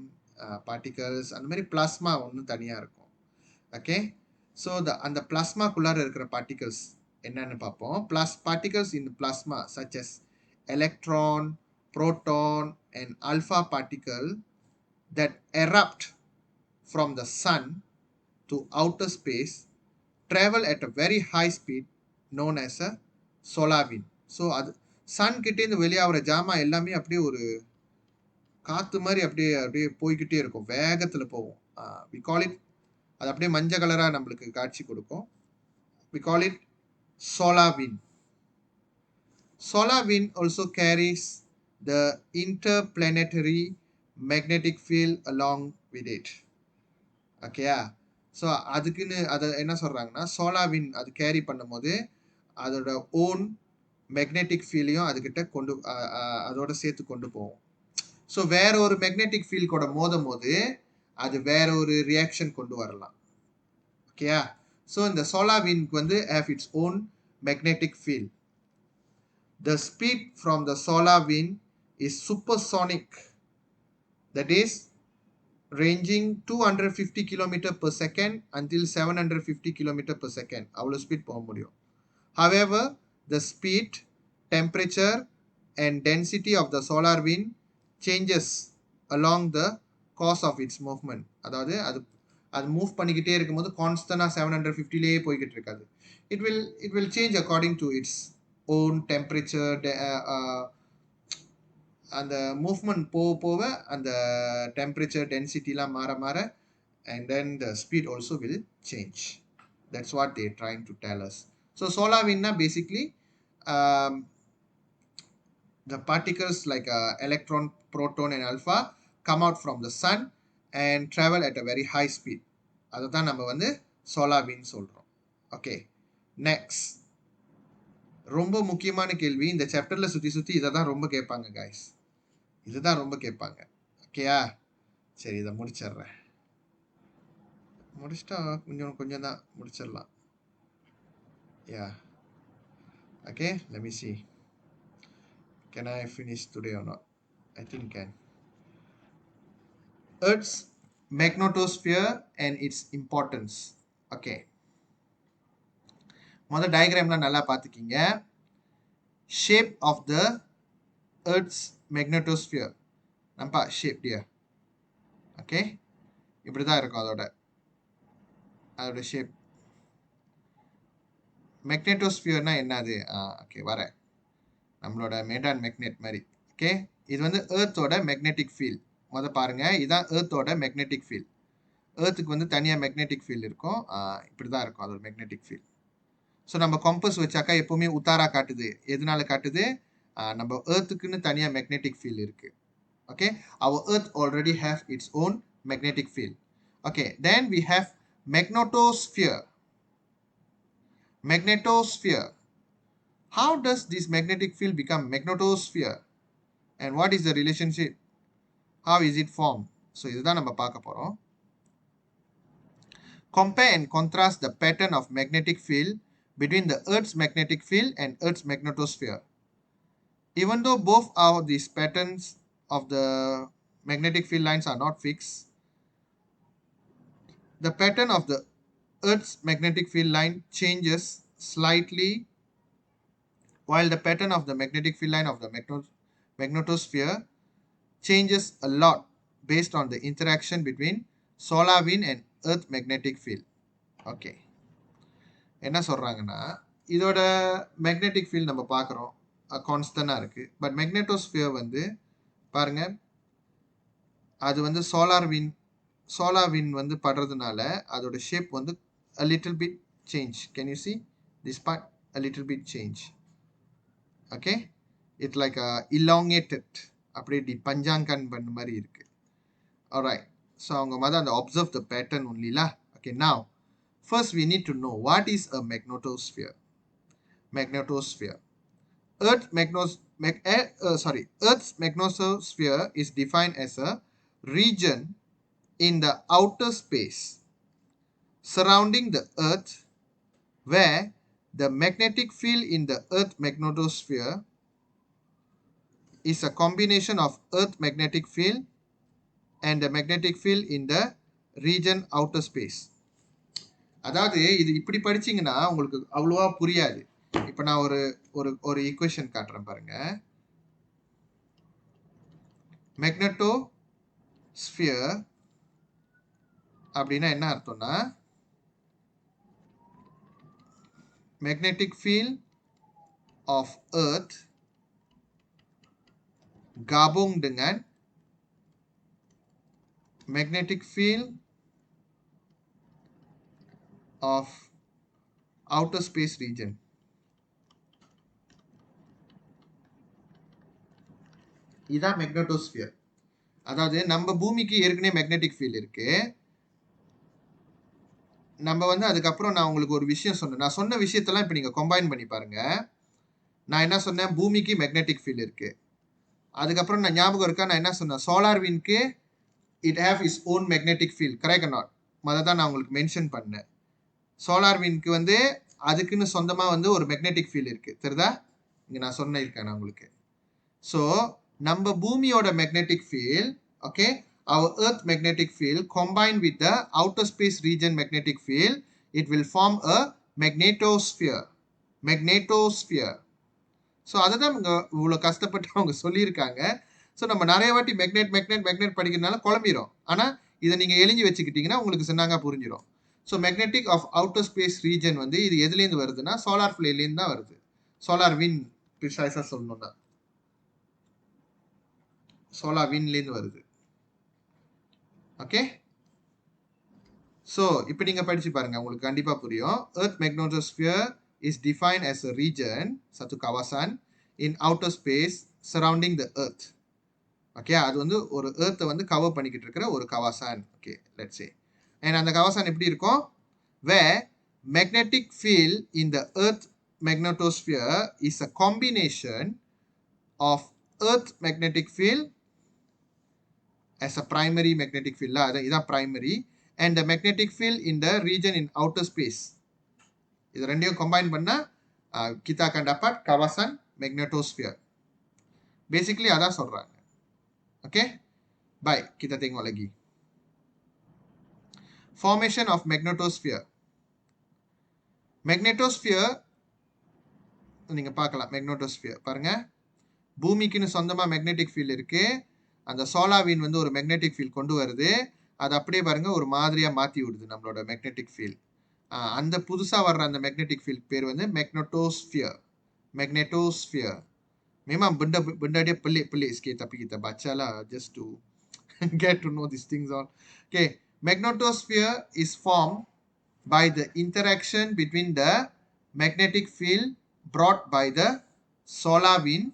பார்ட்டிகல்ஸ் அந்த மாதிரி பிளாஸ்மா ஒன்று தனியாக இருக்கும். ஓகே, ஸோ அந்த பிளாஸ்மாக்குள்ளார இருக்கிற பார்ட்டிகல்ஸ் என்னன்னு பார்ப்போம். Particles in plasma such S electron, proton and alpha particle that erupt from the sun to outer space travel at a very high speed known as a solar wind. So அது Sun கிட்டேருந்து வெளியாகிற ஜாமா எல்லாமே அப்படியே ஒரு காற்று மாதிரி அப்படியே அப்படியே போய்கிட்டே இருக்கும், வேகத்தில் போகும். வி கால் இட், அது அப்படியே மஞ்சள் கலராக நம்மளுக்கு காட்சி கொடுக்கும். We call it solar wind. Solar wind also carries the interplanetary magnetic field along with it. ஓகேயா? ஸோ அதுக்குன்னு அதை என்ன சொல்கிறாங்கன்னா, சோலார் விண்ட் அது கேரி பண்ணும்போது அதோட ஓன் மேக்னெட்டிக் ஃபீல்டையும் அதுக்கிட்ட அதோட சேர்த்து கொண்டு போகும். ஸோ வேற ஒரு மேக்னெட்டிக் ஃபீல்ட் கூட மோதும் போது அது வேற ஒரு ரியாக்ஷன் கொண்டு வரலாம். ஓகேயா? ஸோ இந்த சோலார் விண்ட்க்கு வந்து have its own magnetic field. The speed from the solar wind is supersonic, that is ranging 250 km per second until 750 km per second. அவ்வளோ ஸ்பீட் போக முடியும். However, the speed, temperature and density of the solar wind changes along the course of its movement. அதாவது அது move பண்ணிக்கிட்டே இருக்கும்போது கான்ஸ்டன்டாக 750லேயே போய்கிட்டு இருக்காது. It will change according to its own temperature, அந்த மூவ்மெண்ட் போக போக அந்த டெம்பரேச்சர் டென்சிட்டிலாம் மாற மாற, and then the speed also will change. That's what they're trying to tell us. So solar wind basically the particles like electron, proton and alpha come out from the sun and travel at a very high speed. அதை தான் நம்ம வந்து solar wind சொல்கிறோம். Okay, next. ரொம்ப முக்கியமான கேள்வி. இந்த சாப்டர்ல சுத்தி இதை தான் ரொம்ப கேட்பாங்க கைஸ். இதுதான் ரொம்ப கேட்பாங்க. ஓகேயா? சரி, இதை முடிச்சிடுறேன். முடிச்சிட்டா கொஞ்சம் தான் முடிச்சிடலாம். யா, okay, let me see. Can I finish today or not? I think can. Earth's magnetosphere and its importance. Okay. முதல் டயக்ராம்லாம் நல்லா பார்த்துக்கிங்க. Shape of the Earth's magnetosphere. நம்ம shape here. ஓகே, இப்படி தான் இருக்கும் அதோட ஷேப். மேக்னெட்டோஸ்பியர்னா என்னது? ஓகே, வரேன். நம்மளோட மேடான் மேக்னெட் மாதிரி. ஓகே, இது வந்து ஏர்த்தோட மேக்னெட்டிக் ஃபீல்ட். பாருங்க, இதுதான் ஏர்த்தோட மேக்னெட்டிக் ஃபீல்ட். ஏர்த்துக்கு வந்து தனியாக மேக்னெட்டிக் ஃபீல்ட் இருக்கும். இப்படி தான் இருக்கும் அதோட மேக்னெட்டிக் ஃபீல்ட். ஸோ நம்ம கம்பஸ் வச்சாக்கா எப்பவுமே உத்தாரா காட்டுது. எதனால காட்டுது? நம்ம ஏர்த்துக்குன்னு தனியாக மேக்னெட்டிக் ஃபீல்ட் இருக்கு. Okay, our earth already have its own magnetic field. Okay, then we have magnetosphere. Magnetosphere. How does this magnetic field become magnetosphere? And what is the relationship? How is it formed? So, இதுதான் நம்ம பார்க்க போறோம். Compare and contrast the pattern of magnetic field between the Earth's magnetic field and Earth's magnetosphere. Even though both of these patterns of the magnetic field lines are not fixed, the pattern of the Earth's magnetic field line changes slightly, while the pattern of the magnetic field line of the magnetosphere changes a lot based on the interaction between solar wind and Earth magnetic field. Okay. என்ன சொல்றாங்கன்னா, இதோட magnetic field நம்ம பார்க்குறோம், கான்ஸ்டன்டாக இருக்குது. But மேக்னெட்டோஸ்பியர் வந்து பாருங்க, அது வந்து சோலார் வின் வந்து படுறதுனால அதோட ஷேப் வந்து a little bit change. Can you see this part? A little bit change. Okay, it's like a elongated, அப்படி பஞ்சாங்கன் பண்ண மாதிரி இருக்கு. Alright, so அவங்க மாதிரி அந்த observe the pattern only lah. Okay, now first we need to know what is a magnetosphere. Magnetosphere. Earth's magnetosphere is defined as a region in the outer space surrounding the Earth where the magnetic field in the Earth magnetosphere is a combination of Earth magnetic field and the magnetic field in the region outer space. அதாவது இது இப்படி படிச்சீங்கன்னா உங்களுக்கு அவ்வளவா புரியாது. இப்போ நான் ஒரு ஈக்குவேஷன் காட்டுறேன் பாருங்க. மேக்னெட்டோஸ்பியர் அப்படின்னா என்ன அர்த்தம்னா, magnetic field of Earth gabung dengan magnetic field of outer space region. இதான் மேக்னெட்டோஸ்பியர். அதாவது நம்ம பூமிக்கு ஏற்கனவே மேக்னெட்டிக் ஃபீல்ட் இருக்கு. நம்ம வந்து அதுக்கப்புறம் நான் உங்களுக்கு ஒரு விஷயம் சொன்னேன். நான் சொன்ன விஷயத்தெல்லாம் இப்போ நீங்கள் கம்பைன் பண்ணி பாருங்க. நான் என்ன சொன்னேன்? பூமிக்கு மேக்னெட்டிக் ஃபீல்ட் இருக்கு. அதுக்கப்புறம் நான் ஞாபகம் இருக்கா, நான் என்ன சொன்னேன்? சோலார் வின்க்கு it have is own magnetic field. Correct not? அதை தான் நான் உங்களுக்கு மென்ஷன் பண்ணேன். சோலார் வின்க்கு வந்து அதுக்குன்னு சொந்தமாக வந்து ஒரு மேக்னெட்டிக் ஃபீல்ட் இருக்கு. தெரியுதா? இங்கே நான் சொன்னிருக்கேன் நான் உங்களுக்கு. ஸோ நம்ம பூமியோட magnetic field, okay, our Earth magnetic field combined with the outer space region magnetic field, it will form a magnetosphere. Magnetosphere. So அதை தான் இவ்வளோ கஷ்டப்பட்டு அவங்க சொல்லியிருக்காங்க. ஸோ நம்ம நிறைய வாட்டி மேக்னெட் படிக்கிறதுனால குழம்பிடும். ஆனால் இதை நீங்கள் எழுதி வச்சுக்கிட்டிங்கன்னா உங்களுக்கு சொன்னாங்க புரிஞ்சிடும். So magnetic of outer space region வந்து இது எதுலேருந்து வருதுன்னா சோலார் ஃப்ளேர்லேருந்து தான் வருது. சோலார் வின் ப்ரிசைஸாக சொல்லணும்னா சோலார் வின்லேருந்து வருது. ஓகே, ஸோ இப்போ நீங்கள் படித்து பாருங்கள், உங்களுக்கு கண்டிப்பாக புரியும். Earth magnetosphere is defined as a region, satu kawasan in outer space surrounding the Earth. Okay, அது வந்து ஒரு ஏர்த்தை வந்து கவர் பண்ணிக்கிட்டு இருக்கிற ஒரு கவாசான். Okay, let's say. அண்ட் அந்த கவாசான் எப்படி இருக்கும்? where magnetic field in the Earth magnetosphere is a combination of Earth magnetic field as a primary magnetic field. That's primary. And the magnetic field in the region in outer space. இது ரெண்டையும் combine பண்ணா kita akan dapat kawasan magnetosphere. Basically அதான் சொல்றாங்க. Okay? Bye. Kita tengok lagi. Formation of magnetosphere. Magnetosphere நீங்க பார்க்கலாம். magnetosphere பாருங்க. பூமிக்குன்னு சொந்தமா magnetic field இருக்கு. அந்த சோலார் விண்ட் வந்து ஒரு மேக்னெட்டிக் ஃபீல்ட் கொண்டு வருது. அது அப்படியே பாருங்க ஒரு மாதிரியா மாத்தி விடுது நம்மளோட மேக்னெட்டிக் ஃபீல்ட். அந்த புதுசா வர்ற அந்த மேக்னெட்டிக் ஃபீல்ட் பேர் வந்து மேக்னெட்டோஸ்பியர். மேக்னெட்டோஸ்பியர். Memang benda dia pelik-pelik sikit tapi kita bacalah just to get to know these things all. Okay, magnetosphere is formed by the interaction between the magnetic field brought by the solar wind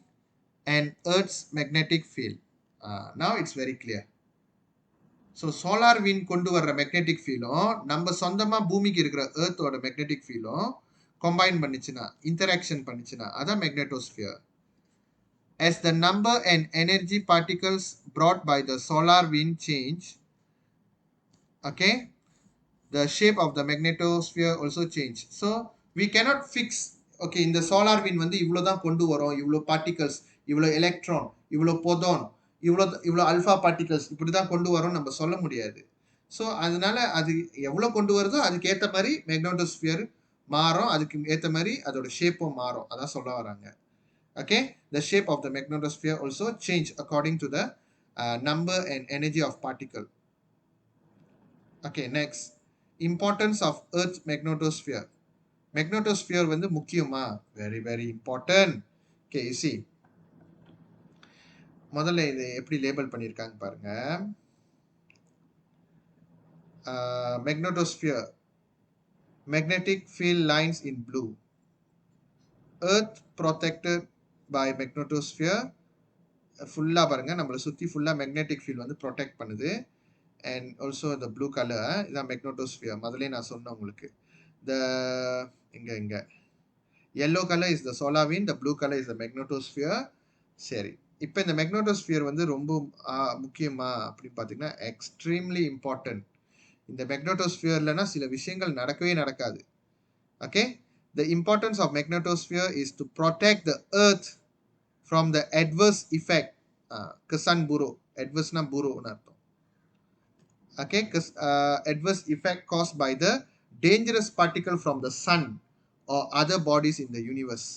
and Earth's magnetic field. Now it's very clear. So solar wind கொண்டு வர்ற magnetic field-ம் நம்ம சொந்தமா பூமிக்கு இருக்கிற Earth-ஓட magnetic field-ம் combine பண்ணிச்சுனா, interaction பண்ணிச்சுனா, அதான் magnetosphere. As the number and energy particles brought by the solar wind change, okay, the shape of the magnetosphere also change. So we cannot fix, okay, இந்த solar wind வந்து இவ்வளவுதான் கொண்டு வரும், இவ்வளவு particles, இவ்வளவு electron, இவ்வளவு proton, இவ்வளவு alpha particles இப்படிதான் கொண்டு வரும் நம்ம சொல்ல முடியாது. ஸோ அதனால அது எவ்வளோ கொண்டு வருதோ அதுக்கு ஏற்ற மாதிரி மேக்னெட்டோஸ்பியர் மாறும், அதுக்கு ஏற்ற மாதிரி அதோட ஷேப்பும் மாறும், அதான் சொல்ல வராங்க. Okay, the shape of the magnetosphere also change according to the number and energy of particle. Okay, next, importance of Earth's magnetosphere. Magnetosphere வந்து முக்கியமா? Very very important. Okay, you see, முதல்ல இது எப்படி லேபிள் பண்ணியிருக்காங்க பாருங்க. Magnetosphere, magnetic field lines in blue. Earth protected by magnetosphere. ஃபுல்லா பாருங்க நம்மளை சுத்தி ஃபுல்லா மேக்னெட்டிக் ஃபீல்ட் வந்து ப்ரொடெக்ட் பண்ணுது. And also the blue colour இதான் மேக்னெட்டோஸ்பியர். முதல்ல நான் சொன்னேன் உங்களுக்கு. த இங்க yellow color is the solar wind, the blue color is the magnetosphere. சரி, இப்போ இந்த magnetosphere வந்து ரொம்ப முக்கியமா அப்படின்னு பார்த்தீங்கன்னா எக்ஸ்ட்ரீம்லி இம்பார்ட்டன்ட். இந்த magnetosphereலனா சில விஷயங்கள் நடக்கவே நடக்காது. Okay, the importance of magnetosphere is to protect the earth from the adverse effect. Kesan buruk. Adverse na buruk na to. Okay, adverse effect caused by the dangerous particle from the sun or other bodies in the universe.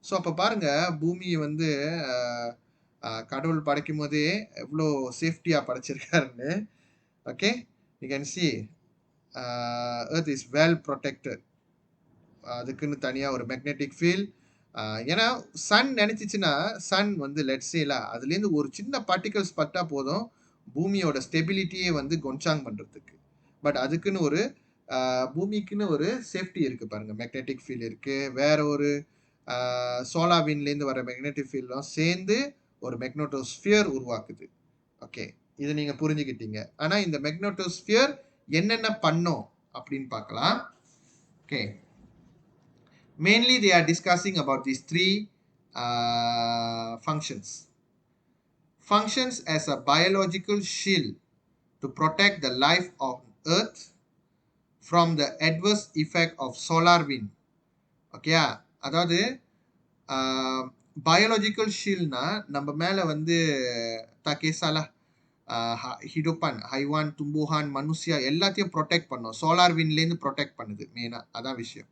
So அப்போ பாருங்க பூமியை வந்து கடவுள் படைக்கும் போதே எவ்வளோ சேஃப்டியாக படைச்சிருக்காருன்னு. Okay, you can see earth is well protected. அதுக்குன்னு தனியாக ஒரு மேக்னெட்டிக் ஃபீல்ட். ஏன்னா சன் நினைச்சிச்சுன்னா சன் வந்து லெட்ஸேலா அதுலேருந்து ஒரு சின்ன பார்ட்டிகல்ஸ் பட்டா போதும் பூமியோட ஸ்டெபிலிட்டியே வந்து கொன்சாங் பண்ணுறதுக்கு. பட் அதுக்குன்னு ஒரு பூமிக்குன்னு ஒரு சேஃப்டி இருக்குது பாருங்கள். மேக்னெட்டிக் ஃபீல்டு இருக்குது, வேற ஒரு சோலார் விண்ட்லேருந்து வர மேக்னெட்டிக் ஃபீல்டும் சேர்ந்து ஒரு மேக்னெட்டோஸ்பியர் உருவாக்குது. ஓகே, இதை நீங்கள் புரிஞ்சுக்கிட்டீங்க. ஆனால் இந்த மேக்னெட்டோஸ்பியர் என்னென்ன பண்ணும் அப்படின்னு பார்க்கலாம். Okay, mainly they are discussing about these three functions. Functions as a biological shield to protect the life of Earth from the adverse effect of solar wind. Okay, அதாவது biological shieldனா நம்ம மேலே வந்து தாக்கேசாலா ஹிடோப்பான் ஹைவான் தும்புஹான் மனுஷியா எல்லாத்தையும் ப்ரொடெக்ட் பண்ணும். சோலார் விண்ட்லேருந்து ப்ரொடெக்ட் பண்ணுது மெயினாக, அதான் விஷயம்.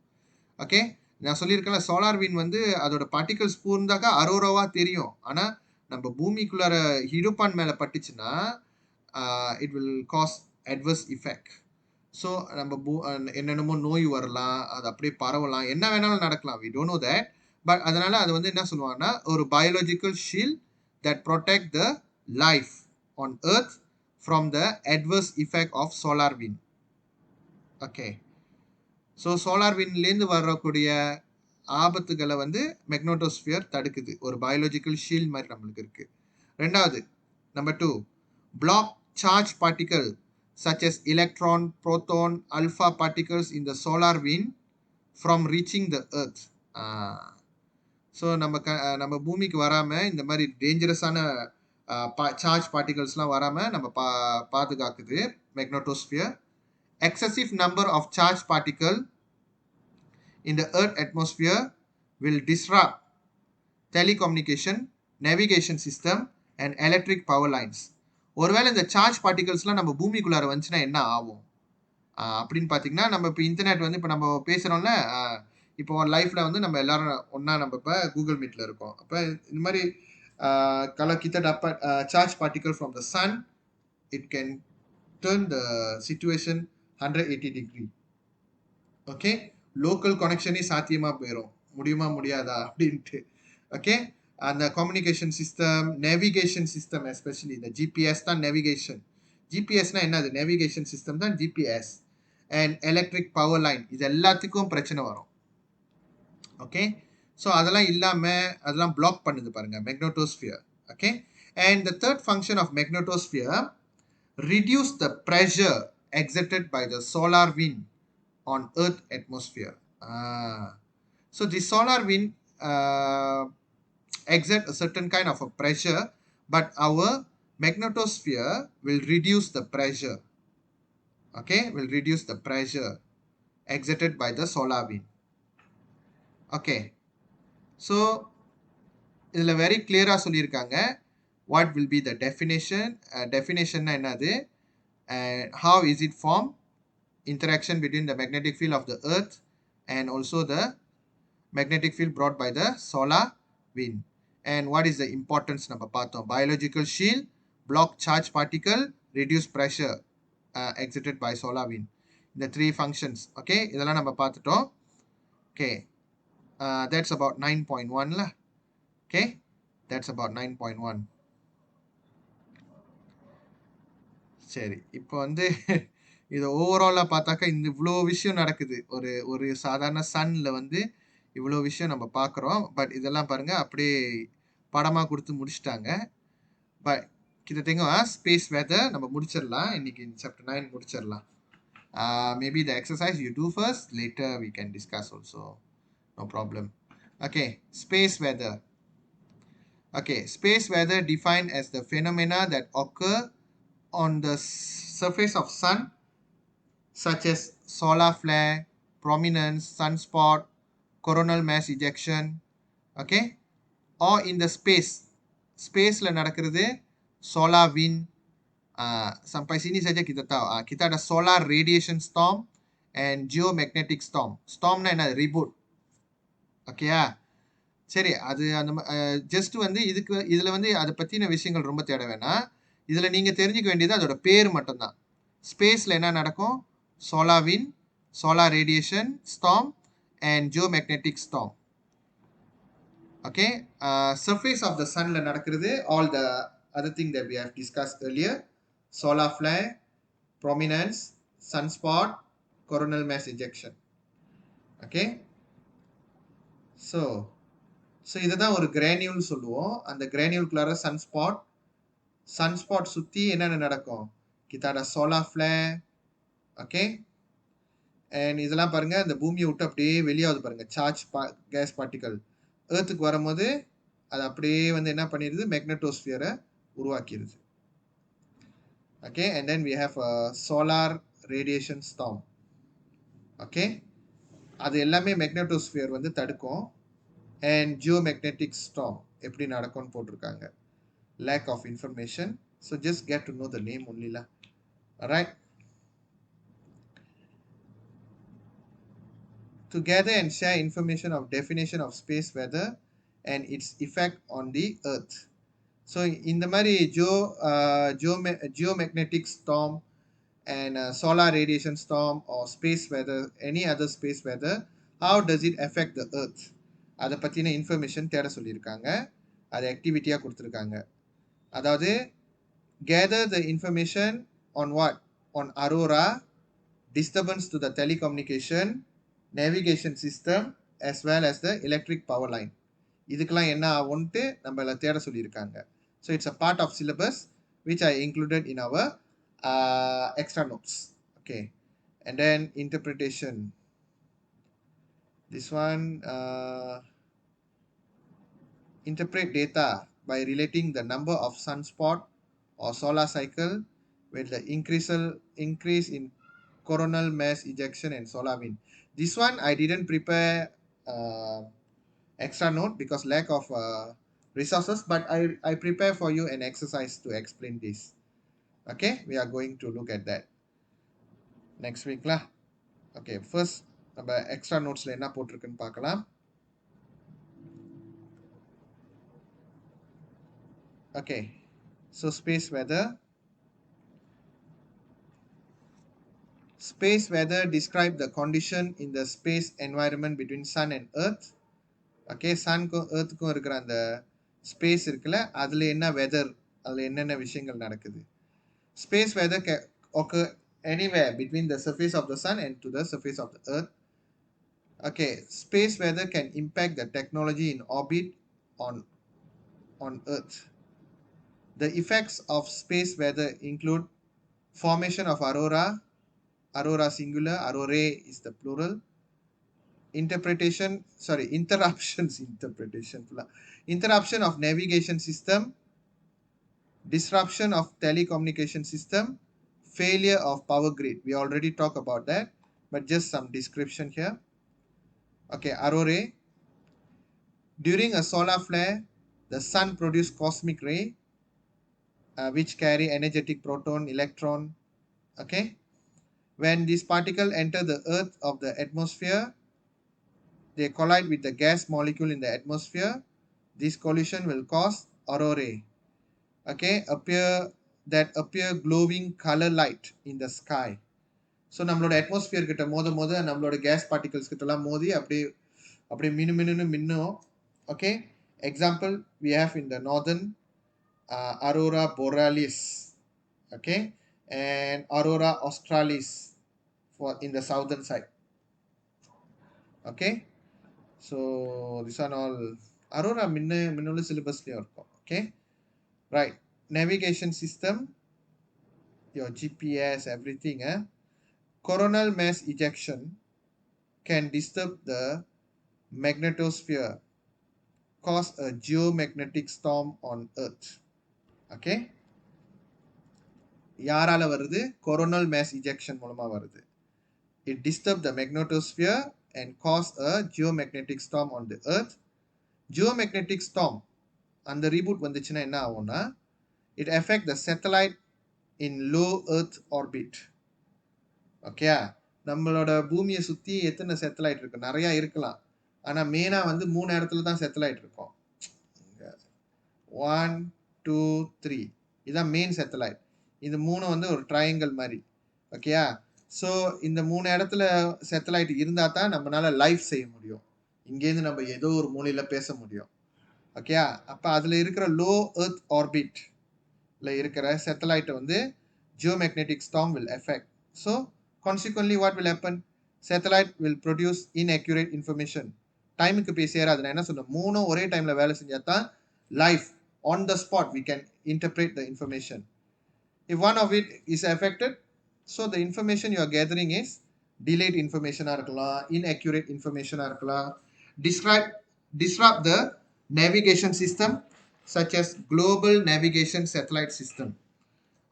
ஓகே, நான் சொல்லியிருக்கேன்ல சோலார் விண்ட் வந்து அதோட பார்ட்டிகல்ஸ் பூர்ந்தாக்கா அரோராவாக தெரியும். ஆனால் நம்ம பூமிக்குள்ளார ஹிடோப்பான் மேலே பட்டுச்சுன்னா it will cause adverse effect. So நம்ம என்னென்னமோ நோய் வரலாம், அது அப்படியே பரவலாம், என்ன வேணாலும் நடக்கலாம். We don't know that. But அதனால அது வந்து என்ன சொல்லுவாங்கன்னா ஒரு biological shield that protect the life on earth from the adverse effect of solar wind. Okay, so solar விண்ட்லேருந்து வரக்கூடிய ஆபத்துகளை வந்து மேக்னெட்டோஸ்பியர் தடுக்குது. ஒரு பயாலஜிக்கல் ஷீல்ட் மாதிரி நம்மளுக்கு இருக்கு. ரெண்டாவது, number 2, black charge particle such as electron, proton, alpha particles in the solar wind from reaching the earth. So நம்ம பூமிக்கு வராமல் இந்த மாதிரி டேஞ்சரஸான சார்ஜ் பார்ட்டிகல்ஸ்லாம் வராமல் நம்ம பாதுகாக்குது magnetosphere. Excessive number of charge particle in the earth atmosphere will disrupt telecommunication, navigation system and electric power lines. ஒருவேளை இந்த சார்ஜ் பார்ட்டிகல்ஸ்லாம் நம்ம பூமிக்குள்ளார வந்துச்சுன்னா என்ன ஆகும் அப்படின்னு பார்த்தீங்கன்னா, நம்ம இப்போ இன்டர்நெட் வந்து இப்போ நம்ம பேசுகிறோம்ல, இப்போ லைஃப்பில் வந்து நம்ம எல்லாரும் ஒன்றா நம்ம இப்போ கூகுள் மீட்டில் இருக்கோம். அப்போ இந்த மாதிரி collected up charge particle from the sun, it can turn the situation 180 degree. Okay, local கனெக்ஷனே சாத்தியமாக போயிடும். முடியுமா முடியாதா அப்படின்ட்டு. ஓகே, அந்த communication system, navigation system, especially இந்த ஜிபிஎஸ் தான் நேவிகேஷன். ஜிபிஎஸ்னால் என்னது? நேவிகேஷன் சிஸ்டம் தான் GPS. And electric power line, இது எல்லாத்துக்கும் பிரச்சனை வரும். ஓகே, ஸோ அதெல்லாம் இல்லாமல் அதெல்லாம் பிளாக் பண்ணுது பாருங்கள் magnetosphere. Okay, and the third function of magnetosphere, reduce the pressure exerted by the solar wind on earth atmosphere. So the solar wind exert a certain kind of a pressure, but our magnetosphere will reduce the pressure. Okay, will reduce the pressure exerted by the solar wind. Okay, so இதுல very clear-ஆ சொல்லியிருக்காங்க what will be the definition. Definition என்னது, and how is it formed, interaction between the magnetic field of the earth and also the magnetic field brought by the solar wind, and what is the importance நம்ம பார்த்தோம். biological shield, block charge particle, reduce pressure exerted by solar wind, the three functions. Okay, இதெல்லாம் நம்ம பார்த்துட்டோம். Okay, that's about 9.1 lah. Okay, that's about 9.1. சரி, இப்போ வந்து இதை ஓவராலாக பார்த்தாக்கா இந்த இவ்வளோ விஷயம் நடக்குது. ஒரு சாதாரண சன்னில் வந்து இவ்வளோ விஷயம் நம்ம பார்க்குறோம். பட் இதெல்லாம் பாருங்கள் அப்படியே படமாக கொடுத்து முடிச்சிட்டாங்க. பட் கிட்டத்தட்ட ஸ்பேஸ் வெதர் நம்ம முடிச்சிடலாம். இன்னைக்கு சாப்டர் 9 முடிச்சிடலாம். Maybe the exercise you do first, later we can discuss also, no problem. Okay, space weather. Okay, space weather defined as the phenomena that occur on the surface of sun, such as solar flare, prominence, sunspot, coronal mass ejection. Okay, or in the space la nadakkirathu solar wind. Sampai sini saja kita tahu. Kita ada solar radiation storm and geomagnetic storm. Storm na enna? Reboot. Okay, சரி, அது அந்த just வந்து இதில் வந்து அதை பற்றின விஷயங்கள் ரொம்ப தேட வேணாம். இதில் நீங்கள் தெரிஞ்சுக்க வேண்டியது அதோட பேர் மட்டும்தான். ஸ்பேஸில் என்ன நடக்கும்? Solar wind, solar radiation storm and geomagnetic storm. Okay, surface of the சன்னில் நடக்கிறது all the other thing that we have discuss earlier, solar flare, prominence, sunspot, coronal mass ejection. Okay, so இதை தான் ஒரு கிரானியூல் சொல்லுவோம். அந்த கிரானியூலுக்குள்ளார sunspot சுற்றி என்னென்ன நடக்கும்? கிட்டாட சோலார் ஃப்ளேர். ஓகே, அண்ட் இதெல்லாம் பாருங்கள், இந்த பூமியை விட்டு அப்படியே வெளியாகுது பாருங்கள் சார்ஜ் கேஸ் பார்ட்டிக்கல். ஏர்த்துக்கு வரும்போது அது அப்படியே வந்து என்ன பண்ணிடுது? மேக்னட்டோஸ்பியரை உருவாக்கிடுது. Okay, and then we have solar radiation storm. Okay, அது எல்லாமே மேக்னட்டோஸ்பியர் வந்து தடுக்கும். And geomagnetic storm எப்படி நடக்கும்னு போட்டிருக்காங்க. lack of information, so just get to know the name only la. Alright, to gather and share information of definition of space weather and its effect on the earth. So இந்த மாதிரி geomagnetic storm and solar radiation storm or space weather, any other space weather, how does it affect the earth? அதை பற்றின information தேட சொல்லியிருக்காங்க. அதை ஆக்டிவிட்டியாக கொடுத்துருக்காங்க. அதாவது gather the information on what? On Arora, disturbance to the telecommunication, navigation system as well as the electric power line. இதுக்கெல்லாம் என்ன ஆகும்ட்டு நம்மள தேட சொல்லியிருக்காங்க. So it's a part of syllabus which I included in our extra notes. Okay, and then interpretation. This one, interpret data by relating the number of sunspot or solar cycle with the increase in coronal mass ejection and solar wind. This one I didn't prepare extra note because lack of resources, but I prepare for you an exercise to explain this. Okay, we are going to look at that next week lah. Okay, first நம்ம extra notesல என்ன போட்டிருக்குன்னு பார்க்கலாம். Okay, so space weather. Space weather describe the condition in the space environment between sun and earth. Okay, sunக்கும் earthக்கும் இருக்கிற அந்த space இருக்குல்ல, அதுல என்ன weather, அதுல என்னென்ன விஷயங்கள் நடக்குது. Space weather can occur anywhere between the surface of the sun and to the surface of the earth. Okay, space weather can impact the technology in orbit on earth. The effects of space weather include formation of aurora singular, aurorae is the plural, interruption of navigation system, disruption of telecommunication system, failure of power grid. We already talked about that, but just some description here. Okay, aurorae. During a solar flare, the sun produces cosmic ray, which carry energetic proton, electron. Okay, when this particle enter the earth of the atmosphere, they collide with the gas molecule in the atmosphere. This collision will cause aurorae. Okay, appear glowing color light in the sky. So நம்மளோட atmosphere கிட்ட மோத நம்மளோட gas particles கிட்டலாம் மோதி அப்படியே அப்படியே மின்னு மின்னும். Okay, example we have in the northern aurora borealis, okay, and aurora australis for in the southern side. Okay, so this one all aurora மின்னோட சிலபஸ்லயும் இருக்கும். Okay, right, navigation system, your GPS, everything. Coronal mass ejection can disturb the magnetosphere, cause a geomagnetic storm on earth. Okay, யாரால வருது? coronal mass ejection மூலமா வருது. It disturbs the magnetosphere and cause a geomagnetic storm on the earth. Geomagnetic storm அந்த reboot வந்துச்சுன்னா என்ன ஆகும்னா, it affect the satellite in low earth orbit. Okay, நம்மளோட பூமியை சுத்தி எத்தனை சேட்டலைட் இருக்கு? நிறைய இருக்கலாம், ஆனா மெயினா வந்து 3 இடத்துல தான் சேட்டலைட் இருக்கும். 1 2 3 இதான் மெயின் சேட்டலைட். இது 3 வந்து ஒரு ட்ரையாங்கிள் மாதிரி. ஓகேயா, ஸோ இந்த 3 இடத்துல சேட்டலைட் இருந்தா தான் நம்மளால லைவ் செய்ய முடியும். இங்கேருந்து நம்ம ஏதோ ஒரு மூலையில பேச முடியும். ஓகேயா, அப்ப அதுல இருக்கிற லோ எர்த் ஆர்பிட்ல இருக்கிற சேட்டலைட்டை வந்து geomagnetic storm will affect. So consequently what will happen? Satellite will produce inaccurate information. டைமுக்கு போய் சேராது. நான் என்ன சொன்னேன், 3 ஒரே டைம்ல வேலை செஞ்சா தான் live on the spot we can interpret the information. If one of it is affected, so the information you are gathering is delayed information ஆ இருக்கலாம், inaccurate information ஆ இருக்கலாம், disrupt the navigation system such as global navigation satellite system.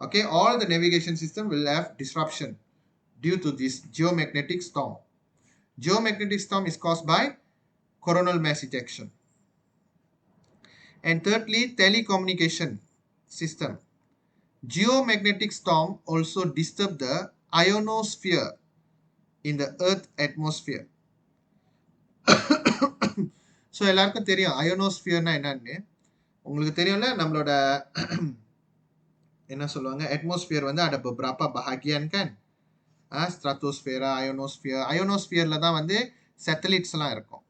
Okay, all the navigation system will have disruption due to this geomagnetic storm. Geomagnetic storm is caused by coronal mass ejection. And thirdly, telecommunication system. Geomagnetic storm also disturb the ionosphere in the earth atmosphere. So எல்லாருக்கும் தெரியும் அயோனோஸ்பியர்னா என்னன்னு. உங்களுக்கு தெரியும்ல, நம்மளோட என்ன சொல்லுவாங்க, atmosphere வந்து ada beberapa bahagian kan, ஸ்ட்ராட்டோஸ்பியரா அயோனோஸ்பியர். அயோனோஸ்பியர்ல தான் வந்து சேட்டலைட்ஸ் எல்லாம் இருக்கும்.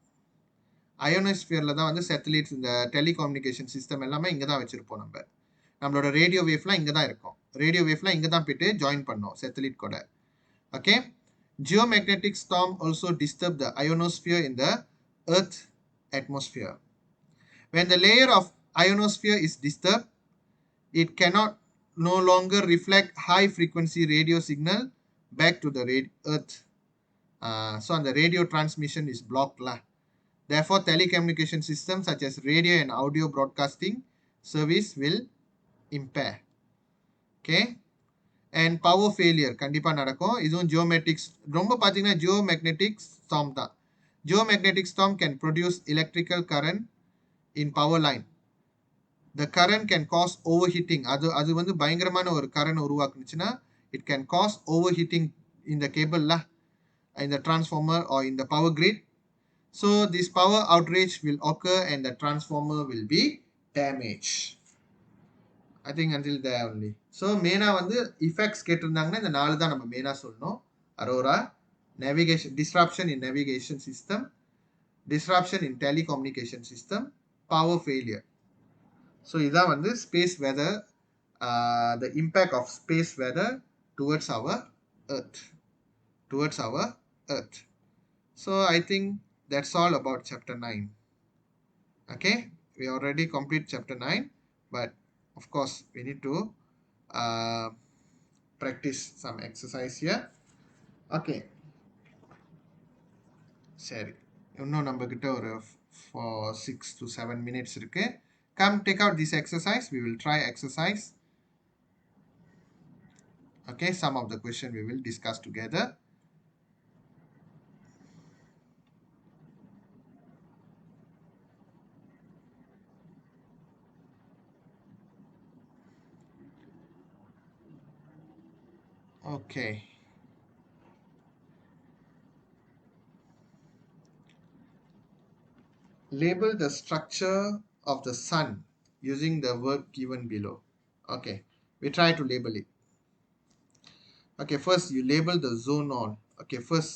அயோனோஸ்பியர்ல தான் வந்து சேட்டலைட்ஸ், இந்த டெலிகம்யூனிகேஷன் சிஸ்டம் எல்லாமே இங்கே தான் வச்சிருப்போம். நம்மளோட ரேடியோ வேவ்லாம் இங்கே தான் இருக்கும். ரேடியோ வேவ்லாம் இங்கே தான் போயிட்டு ஜாயின் பண்ணோம் சேட்டலைட் கூட. Okay, geomagnetic storm also disturb the ionosphere in the earth atmosphere. When the layer of ionosphere is disturbed, it cannot no longer reflect high frequency radio signal back to the earth. So the radio transmission is blocked lah. Therefore, telecommunication systems such as radio and audio broadcasting service will impair. Okay. And power failure கண்டிப்பா நடக்கும். இதுவும் geomagnetic ரொம்ப பாத்தீங்கன்னா geomagnetic storm தான். Geomagnetic storm can produce electrical current in power line. The current can cause overheating. அது வந்து பயங்கரமான ஒரு current உருவாக்குச்சுன்னா it can cause overheating in the cable lah, in the transformer or in the power grid. So this power outrage will occur and the transformer will be damaged. I think until there only. So main வந்து effects கேட்டிருந்தாங்கன்னா இந்த நாலு தான் நம்ம மெயினா சொல்லணும். Aurora, navigation, disruption in navigation system, disruption in telecommunication system, power failure. So இதான் வந்து space weather, the impact of space weather towards our earth. So I think that's all about chapter 9. Okay, we already complete chapter 9, but of course we need to practice some exercise here. Okay, சரி இன்னும் நம்ம கிட்ட ஒரு 6 to 7 minutes இருக்கு. Come take out this exercise. We will try exercise. Okay, some of the question we will discuss together. Okay. Label the structure of the sun using the word given below. Okay, we try to label it. Okay, first you label the zone on. Okay, first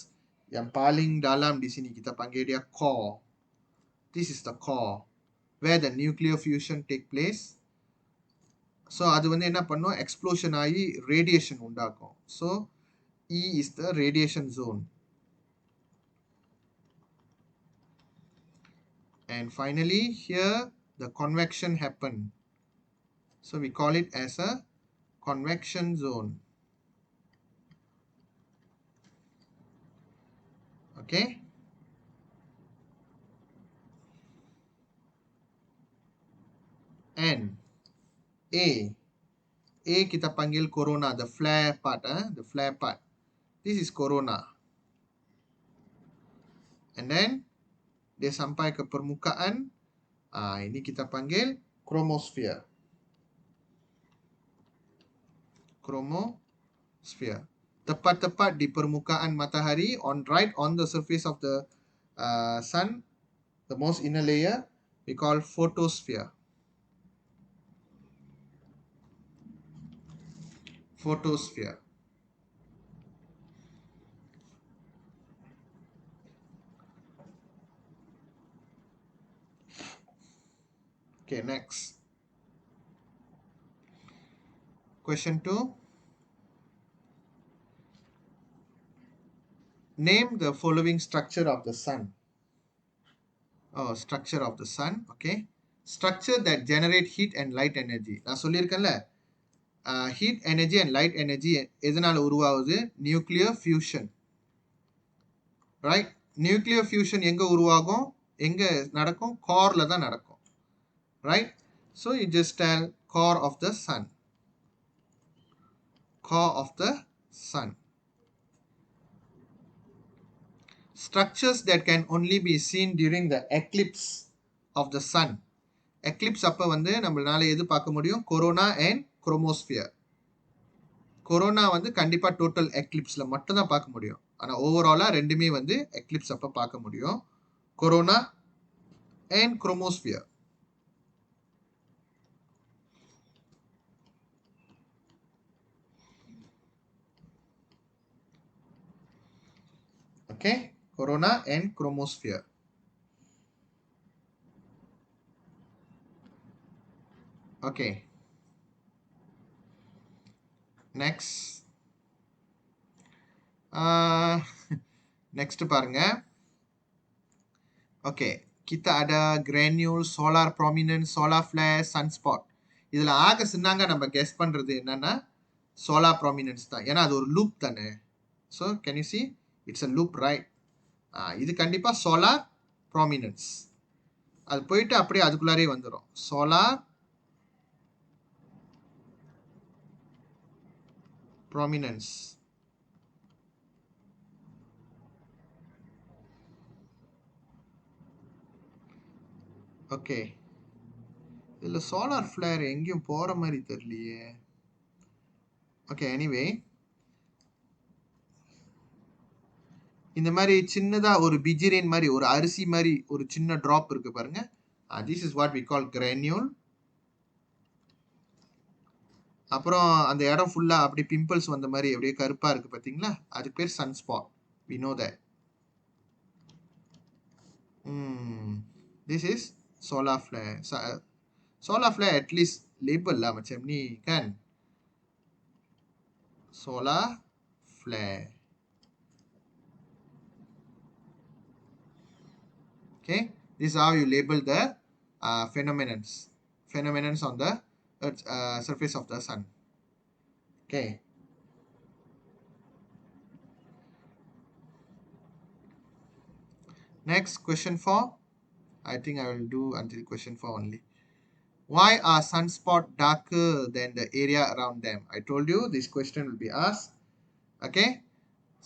yang paling dalam di sini kita panggil dia core. This is the core where the nuclear fusion take place. So அது வந்து என்ன பண்ணும், explosion ஆகி radiation உண்டாக்கும். So E is the radiation zone. And finally here the convection happen. So we call it as a convection zone. Okay. And A kita panggil corona, the flare part, the flare part. This is corona. And then dia sampai ke permukaan, ini kita panggil chromosphere. Chromosphere. Tepat-tepat di permukaan matahari, right on the surface of the sun, the most inner layer, we call photosphere. Photosphere. Okay, next. Question 2. Name the following structure of the sun. Structure of the sun. Okay. Structure that generate heat and light energy. நான் சொல்லியிருக்கேன்ல, heat energy and light energy எதனால உருவாகுது? Nuclear fusion. Right? Nuclear fusion எங்க உருவாகும்? எங்க நடக்கும்? Coreல தான் நடக்கும். Right? So you just tell core of the sun. Core of the sun. Structures that can only be seen during the eclipse of the sun. Eclipse அப்ப வந்து நம்மளால எது பார்க்க முடியும்? Corona and chromosphere. Corona வந்து கண்டிப்பா total eclipseல மட்டும் தான் பார்க்க முடியும். ஆனா ஓவராலா ரெண்டுமே வந்து eclipse அப்ப பார்க்க முடியும். Corona and chromosphere. Okay, corona and chromosphere. Okay. Next. Next பாருங்க. Okay, kita ada granule, solar prominence, solar flare, sunspot. இதுல ஆக சின்னாங்க நம்ம கெஸ் பண்றது என்னன்னா solar prominence தான். ஏன்னா அது ஒரு லூப் தானே. So can you see? It's a loop, right? இது கண்டிப்பா solar prominence. அது போயிட்டு அப்படியே அதுக்குள்ளாரே வந்துரும். Solar prominence. ஓகே, இதுல சோலார் ஃபிளேர் எங்கேயும் போற மாதிரி தெரியலையே. ஓகே, எனிவே இந்த மாதிரி சின்னதா ஒரு பிஜிரேன் மாதிரி ஒரு அரிசி மாதிரி ஒரு சின்ன டிராப் இருக்கு பாருங்க. This is what we call granule. அப்புறம் அந்த இடம் ஃபுல்லா அப்படி பிம்பிள்ஸ் வந்த மாதிரி அப்படியே கருப்பா இருக்கு பாத்தீங்களா, அதுக்கு பேர் sunspot. We know that. This is solar flare. Solar flare at least label lah macam ni kan. Solar flare. Okay, this is how you label the phenomenons on the Earth's surface of the sun. Okay. Next, question 4. I think I will do until question 4 only. Why are sunspots darker than the area around them? I told you this question will be asked. Okay.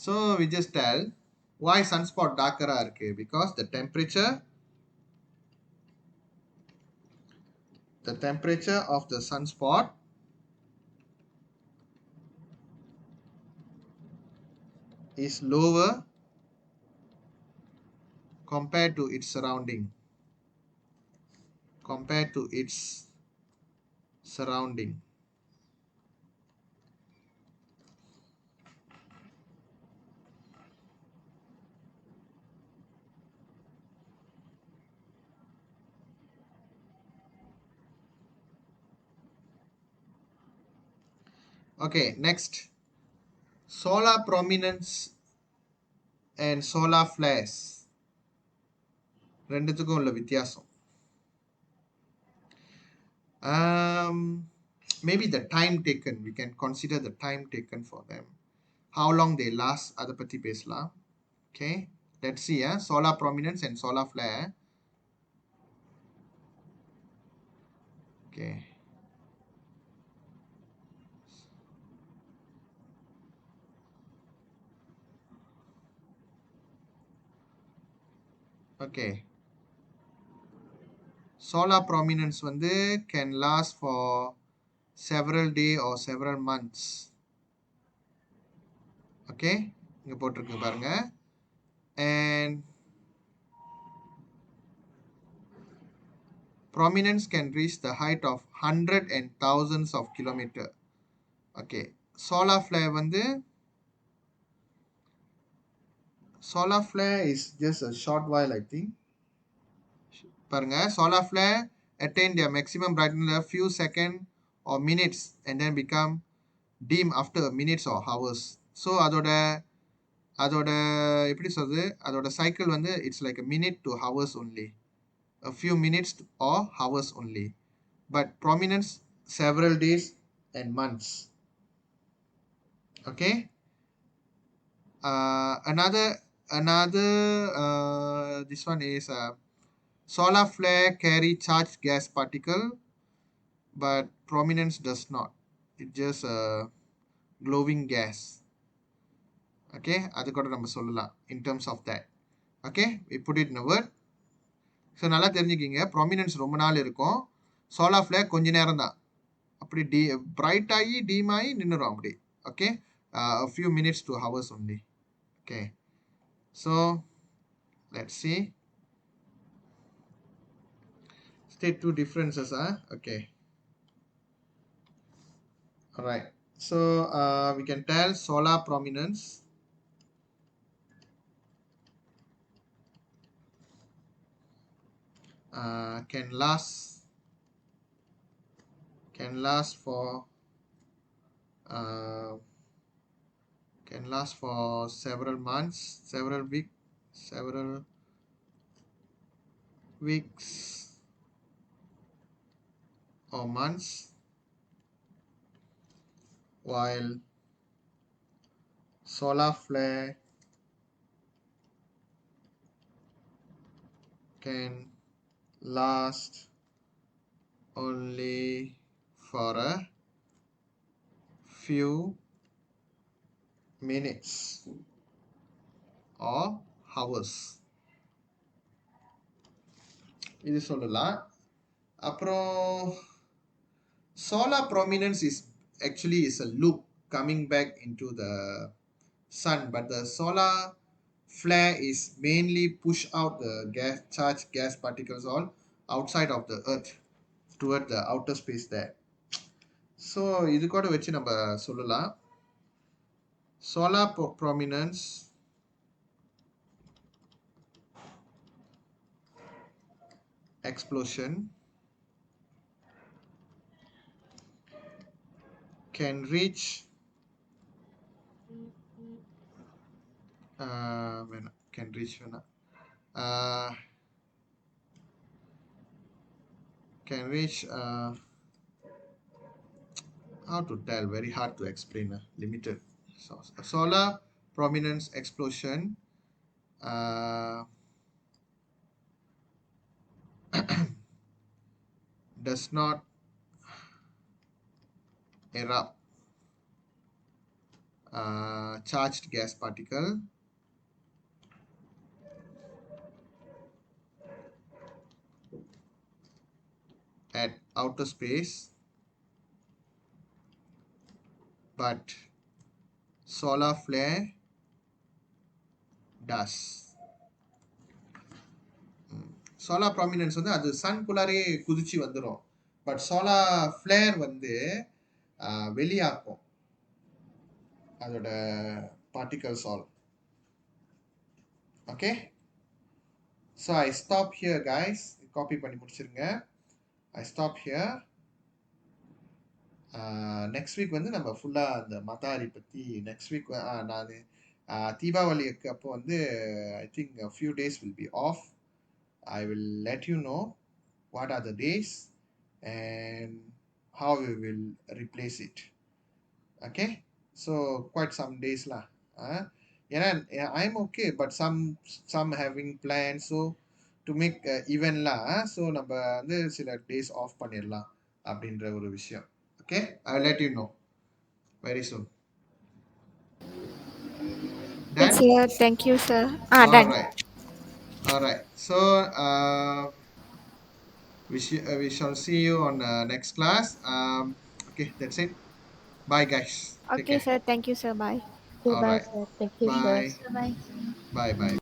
So we just tell why sunspot darker are okay? Because the temperature of the sunspot is lower compared to its surrounding. Okay, next, solar prominence and solar flares ரெண்டுத்துக்கும் உள்ள வித்தியாசம். Maybe the time taken, we can consider the time taken for them, how long they last, அதை பத்தி பேசலாம். Okay, let's see. Solar prominence and solar flare. Okay. Okay. Solar prominence வந்து can last for several days or several months. Okay, இங்க போட்டிருக்கு பாருங்க. And prominence can reach the height of hundreds and thousands of kilometers. Okay, solar flare வந்து solar flare is just a short while, I think. பாருங்க, solar flare attain their maximum brightness a few seconds or minutes and then become dim after minutes or hours. So அதோட எப்படி சொல்றது, அதோட cycle வந்து it's like a minute to hours only, a few minutes or hours only, but prominence several days and months. Okay. Another this one is solar flare carry charged gas particle, but prominence does not. It just glowing gas. Okay, அது கூட நம்ம சொல்லலாம் in terms of that. Okay, we put it in a word. So நல்லா தெரிஞ்சுக்கிங்க, prominence ரொம்ப நாள் இருக்கும், solar Flair கொஞ்ச நேரம் தான், அப்படி பிரைட் ஆகி டீம் ஆகி நின்றுடும் அப்படி. Okay, a few minutes to hours only. Okay, so let's see. State two differences. Okay. All right. So we can tell solar prominence can last for several months, several weeks or months, while solar flare can last only for a few minutes or hours. இது சொல்லலாம். அப்புறம் solar prominence is actually is a loop coming back into the sun, but the solar flare is mainly push out the charged gas particles all outside of the earth toward the outer space there. So இது கூட வச்சு நம்ம சொல்லலாம். Solar prominence explosion can reach can reach can reach how to tell, very hard to explain, limited. So a solar prominence explosion does not erupt charged gas particle at outer space, but solar flare does. Solar prominence வந்து அது சன்குள்ளாரே குதிச்சு வந்துடும், but solar flare வந்து வெளியாக்கும் அதோட particles all. Okay, so I stop here guys. Copy பண்ணி முடிச்சிருங்க. I stop here. Next week வந்து நம்ம ஃபுல்லா அந்த மதாரி பத்தி next week நான் தீபாவளிக்கு அப்போ வந்து I think a few days will be off. I will let you know what are the days and how we will replace it. Okay, so quite some days lah. Yeah, I'm okay, but some having plans, so to make event lah. So நம்ம வந்து சில days off பண்ணிடலாம் அப்படின்ற ஒரு விஷயம். Okay, I'll let you know very soon. Yes, Done? sir. Thank you, sir. All Done. right. All right. So we shall see you on next class. Okay, that's it. Bye, guys. Take Okay, care. sir. Thank you, sir. Bye. Okay, All bye, right. sir. Thank you, sir. Bye. Bye. Bye. Bye.